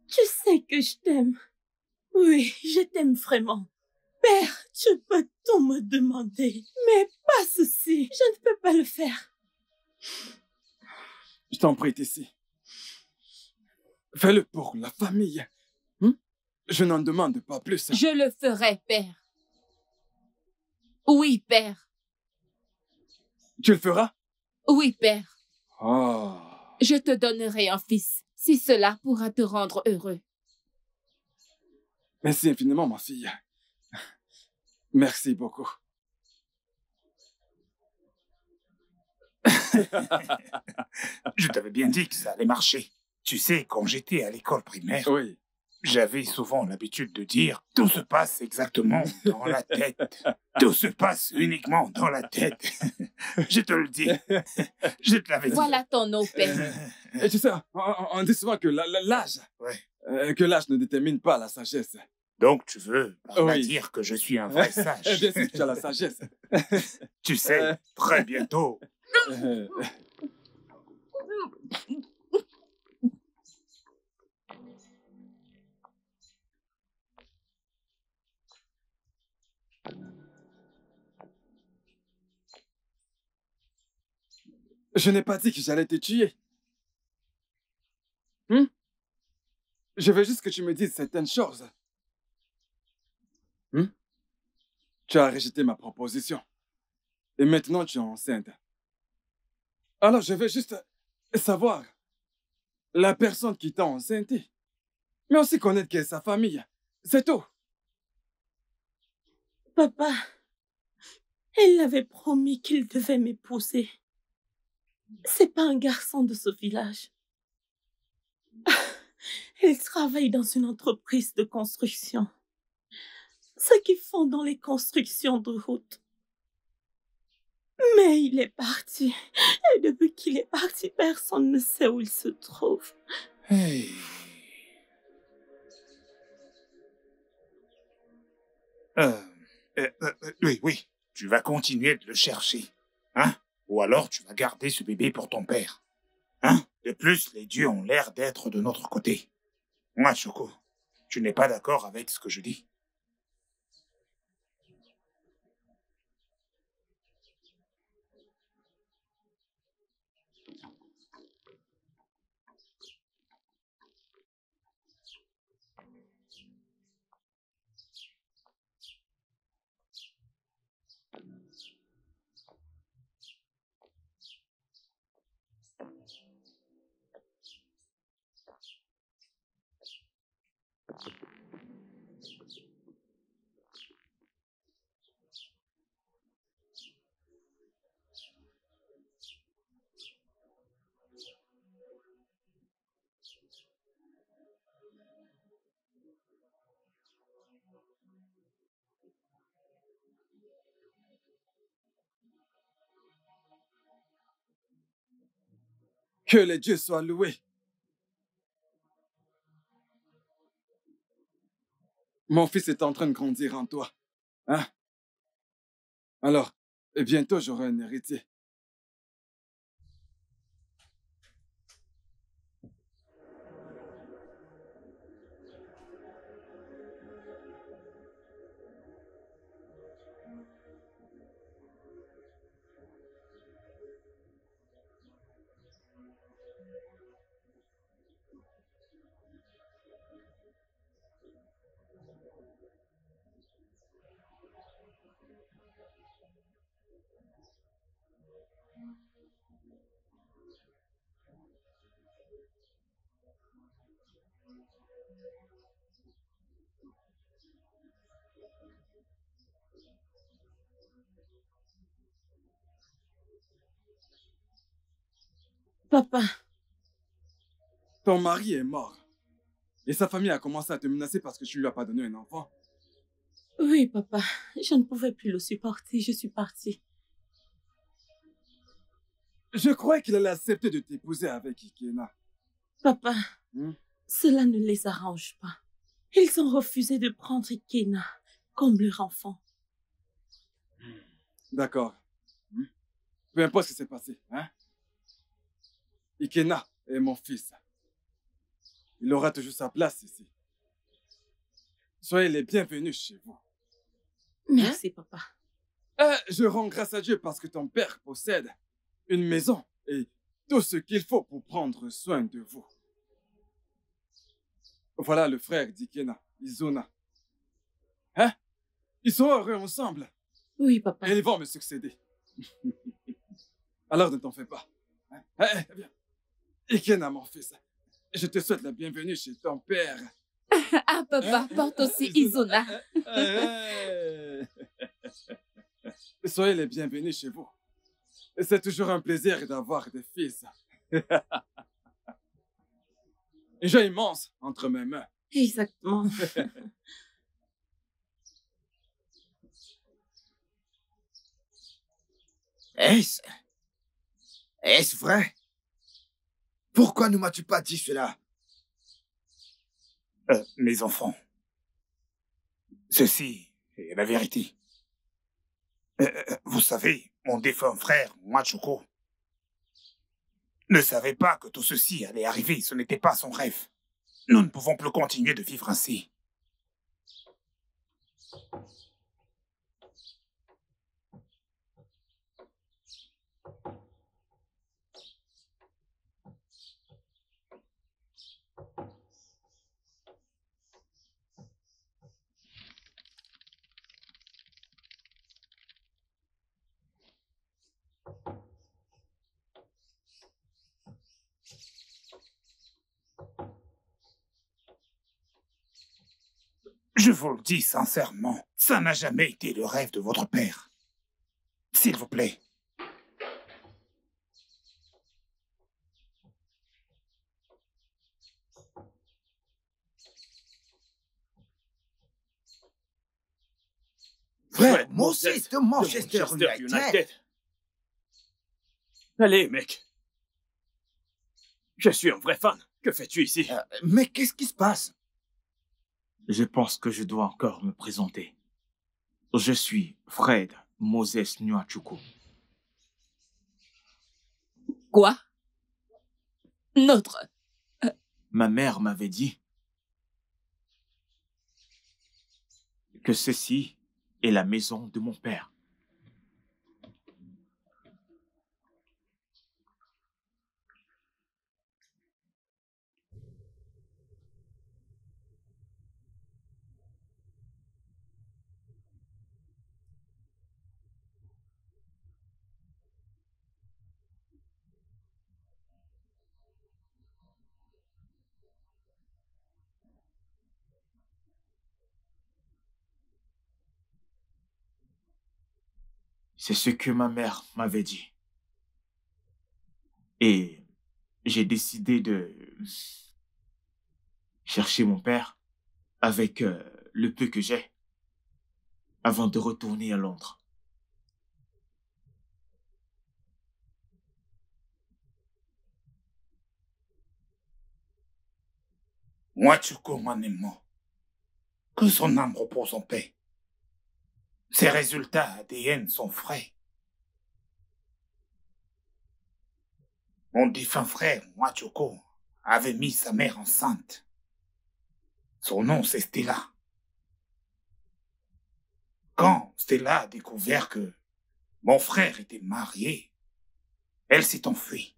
Tu sais que je t'aime. Oui, je t'aime vraiment. Père, tu peux tout me demander, mais pas ceci. Je ne peux pas le faire. Je t'en prie, Tessie. Fais-le pour la famille. Je n'en demande pas plus. Je le ferai, père. Oui, père. Tu le feras? Oui, père. Oh. Je te donnerai un fils, si cela pourra te rendre heureux. Merci infiniment, ma fille. Merci beaucoup. Je t'avais bien dit que ça allait marcher. Tu sais, quand j'étais à l'école primaire, oui, j'avais souvent l'habitude de dire « Tout se passe exactement dans la tête. Tout se passe uniquement dans la tête. » Je te le dis. Je te l'avais dit. Voilà ton eau, père. Et tu sais, on dit souvent que l'âge, que l'âge ne détermine pas la sagesse. Donc tu veux par là dire que je suis un vrai sage. Bien sûr que tu as la sagesse. Tu sais, très bientôt. Je n'ai pas dit que j'allais te tuer. Je veux juste que tu me dises certaines choses. Tu as rejeté ma proposition. Et maintenant, tu es enceinte. Alors, je veux juste savoir la personne qui t'a enceinté. Mais aussi connaître qui est sa famille. C'est tout. Papa, Elle avait promis qu'il devait m'épouser. C'est pas un garçon de ce village. Il travaille dans une entreprise de construction. Ce qu'ils font dans les constructions de route. Mais il est parti. Et depuis qu'il est parti, personne ne sait où il se trouve. Hey. Oui. Tu vas continuer de le chercher. Hein? Ou alors tu vas garder ce bébé pour ton père. Hein? De plus, les dieux ont l'air d'être de notre côté. Moi, Choco, tu n'es pas d'accord avec ce que je dis? Que les dieux soient loués. Mon fils est en train de grandir en toi. Hein? Alors, et bientôt j'aurai un héritier. Papa. Ton mari est mort. Et sa famille a commencé à te menacer parce que tu ne lui as pas donné un enfant. Oui, papa. Je ne pouvais plus le supporter. Je suis partie. Je croyais qu'il allait accepter de t'épouser avec Ikena. Papa, cela ne les arrange pas. Ils ont refusé de prendre Ikena comme leur enfant. D'accord. Peu importe ce qui s'est passé, hein? Ikena est mon fils. Il aura toujours sa place ici. Soyez les bienvenus chez vous. Merci, papa. Je rends grâce à Dieu parce que ton père possède une maison et tout ce qu'il faut pour prendre soin de vous. Voilà le frère d'Ikena, Izuna. Hein? Ils sont heureux ensemble. Oui, papa. Et ils vont me succéder. Alors ne t'en fais pas. Hein? Viens. Ikena, mon fils, je te souhaite la bienvenue chez ton père. Ah, papa, porte aussi Izuna. Soyez les bienvenus chez vous. C'est toujours un plaisir d'avoir des fils. Un jeu immense entre mes mains. Exactement. Est-ce vrai? Pourquoi ne m'as-tu pas dit cela? Mes enfants, ceci est la vérité. Vous savez, mon défunt frère, Machuko, ne savait pas que tout ceci allait arriver. Ce n'était pas son rêve. Nous ne pouvons plus continuer de vivre ainsi. Je vous le dis sincèrement, ça n'a jamais été le rêve de votre père. S'il vous plaît. Frère Moses de Manchester United. Allez, mec. Je suis un vrai fan. Que fais-tu ici? Mais qu'est-ce qui se passe? Je pense que je dois encore me présenter. Je suis Fred Moses Nwachukwu. Quoi? Notre... Ma mère m'avait dit que ceci est la maison de mon père. C'est ce que ma mère m'avait dit. Et j'ai décidé de chercher mon père avec le peu que j'ai avant de retourner à Londres. Nwachukwu Nwanemo, que son âme repose en paix. Ses résultats ADN sont frais. Mon défunt frère, Nwachukwu, avait mis sa mère enceinte. Son nom, c'est Stella. Quand Stella a découvert que mon frère était marié, elle s'est enfuie.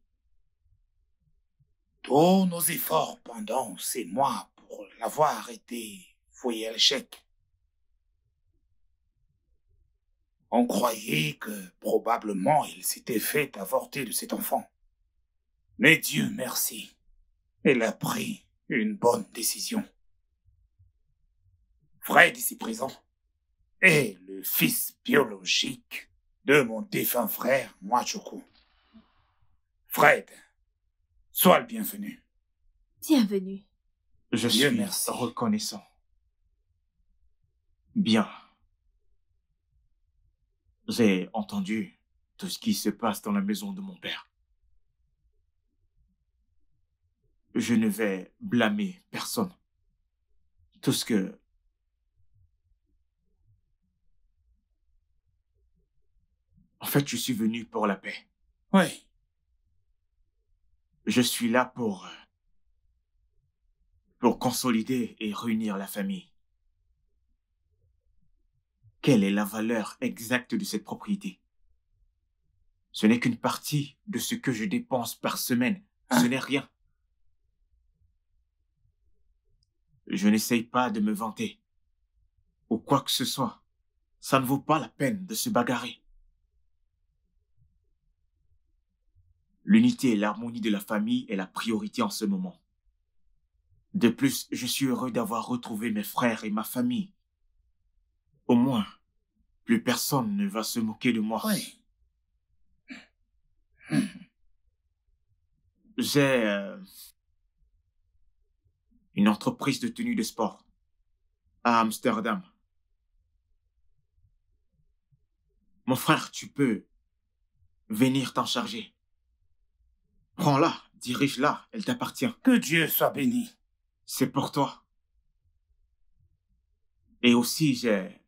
Tous nos efforts pendant ces mois pour l'avoir été voués à l'échec. On croyait que probablement il s'était fait avorter de cet enfant. Mais Dieu merci, elle a pris une bonne décision. Fred ici présent est le fils biologique de mon défunt frère Nwachukwu. Fred, sois le bienvenu. Bienvenue. Je Dieu suis merci. reconnaissant. Bien. J'ai entendu tout ce qui se passe dans la maison de mon père. Je ne vais blâmer personne. Tout ce que... En fait, je suis venu pour la paix. Oui. Je suis là pour consolider et réunir la famille. Quelle est la valeur exacte de cette propriété? Ce n'est qu'une partie de ce que je dépense par semaine. Ce n'est rien. Je n'essaye pas de me vanter ou quoi que ce soit. Ça ne vaut pas la peine de se bagarrer. L'unité et l'harmonie de la famille est la priorité en ce moment. De plus, je suis heureux d'avoir retrouvé mes frères et ma famille. Au moins, plus personne ne va se moquer de moi. Oui. J'ai une entreprise de tenue de sport à Amsterdam. Mon frère, tu peux venir t'en charger. Prends-la, dirige-la, elle t'appartient. Que Dieu soit béni. C'est pour toi. Et aussi, j'ai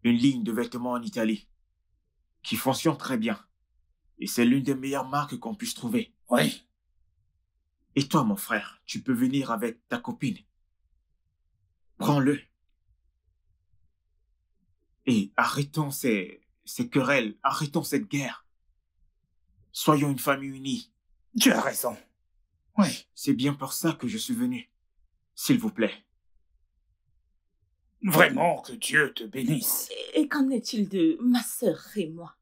une ligne de vêtements en Italie qui fonctionne très bien. Et c'est l'une des meilleures marques qu'on puisse trouver. Oui. Et toi, mon frère, tu peux venir avec ta copine. Prends-le. Et arrêtons ces querelles, arrêtons cette guerre. Soyons une famille unie. Tu as raison. Oui. C'est bien pour ça que je suis venu. S'il vous plaît. Vraiment que Dieu te bénisse. Et qu'en est-il de ma sœur et moi?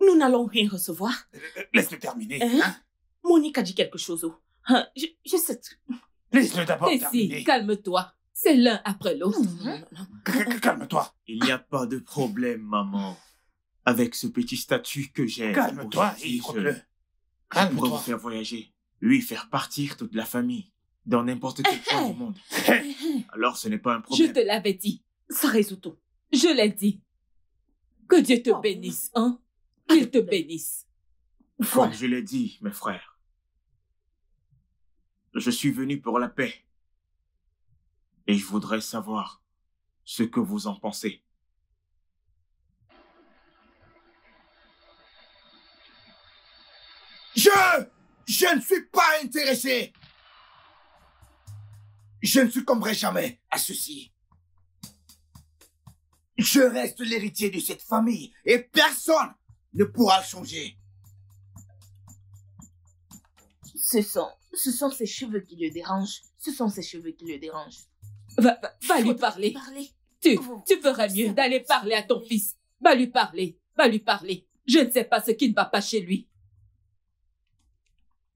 Nous n'allons rien recevoir. Laisse-le terminer. Hein? Monique a dit quelque chose. Je sais. Laisse-le d'abord Et terminer. si, calme-toi. C'est l'un après l'autre. Calme-toi. Il n'y a pas de problème, maman. Avec ce petit statut que j'ai... Calme-toi et écoute-le. Je pourrais vous faire voyager, lui faire partir toute la famille, dans n'importe quel point du monde. Alors ce n'est pas un problème. Je te l'avais dit. Ça résout tout. Je l'ai dit. Que Dieu te bénisse, hein? Qu'il te bénisse. Comme je l'ai dit, mes frères, je suis venu pour la paix. Et je voudrais savoir ce que vous en pensez. Je ne suis pas intéressé. Je ne succomberai jamais à ceci. Je reste l'héritier de cette famille et personne ne pourra le changer. Ce sont ses cheveux qui le dérangent. Ce sont ses cheveux qui le dérangent. Va lui parler. Tu ferais mieux d'aller parler à ton fils. Va lui parler. Je ne sais pas ce qui ne va pas chez lui.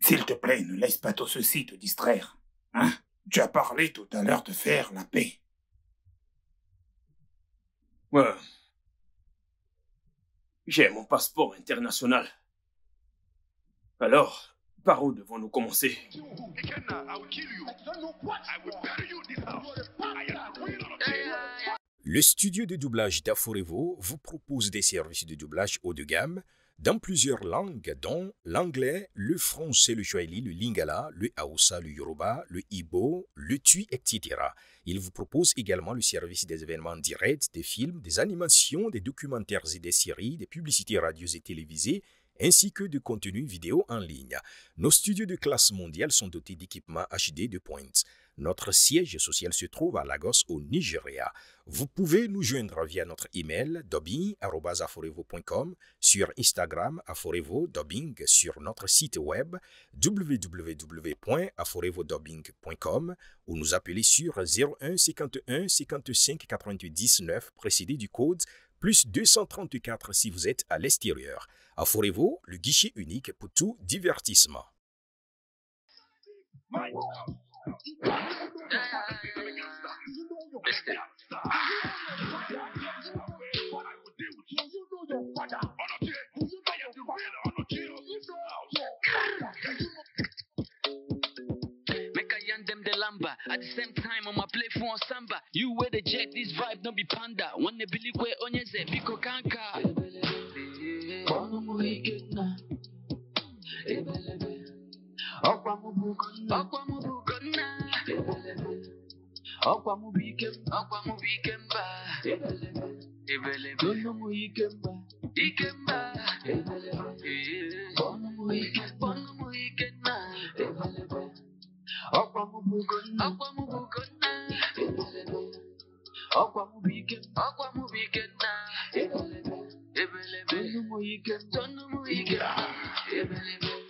S'il te plaît, ne laisse pas tout ceci te distraire. Hein? Tu as parlé tout à l'heure de faire la paix. Ouais. J'ai mon passeport international. Alors, par où devons-nous commencer? Le studio de doublage d'Aforevo vous propose des services de doublage haut de gamme dans plusieurs langues, dont l'anglais, le français, le swahili, le lingala, le hausa, le yoruba, le igbo, le tui, etc. Il vous propose également le service des événements directs, des films, des animations, des documentaires et des séries, des publicités radio et télévisées, ainsi que de contenus vidéo en ligne. Nos studios de classe mondiale sont dotés d'équipements HD de pointe. Notre siège social se trouve à Lagos, au Nigeria. Vous pouvez nous joindre via notre email dubbing@aforevo.com, sur Instagram Aforevo Dubbing, sur notre site web www.aforevodubbing.com ou nous appeler sur 01 51 55 88 19 précédé du code plus 234 si vous êtes à l'extérieur. Aforevo, le guichet unique pour tout divertissement. Them the lamba at the same time on my play for samba. You wear the jet, this vibe no be panda. When they believe we onye ze biko kanka. Bono mo hikena. Okwa mo bukona. Okwa mo bikemba. Bono mo hikemba. Bono mo hikena. Okwa mu bukona.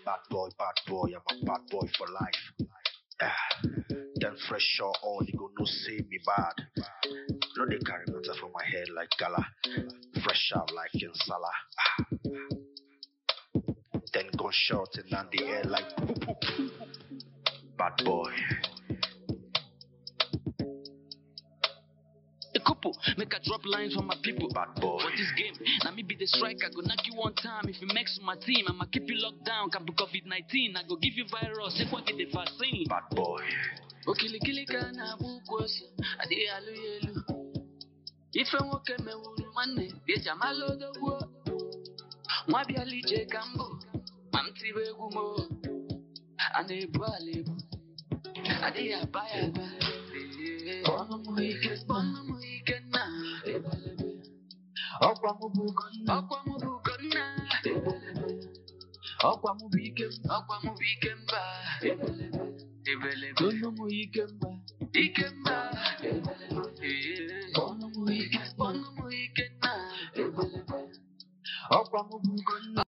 Bad boy, I'm a bad boy for life. Then fresh or all, you go no say me bad. No, they carry matter for my head like gala. Fresh out like insala. Then gunshot and on the air like poop poop. Bad boy. A couple, make a drop lines for my people. Bad boy. For this game, now me be the striker. Go knock you one time. If you mix with my team, I'ma keep you locked down. Can be COVID-19. I go give you virus. Say what get the vaccine. Bad boy. Okili kana bukos. Adi alu yelu. If I walk me wuru mane, be jamalo do wo. Mwa bi ali je kambo. Mamti be gumo. Ane balebu. Adi abaya ba. Bono mo ikena. Okwa mo bukona. Okwa mo bikemba. Bono mo ikemba. Bono mo ikena. Okwa mo bukona.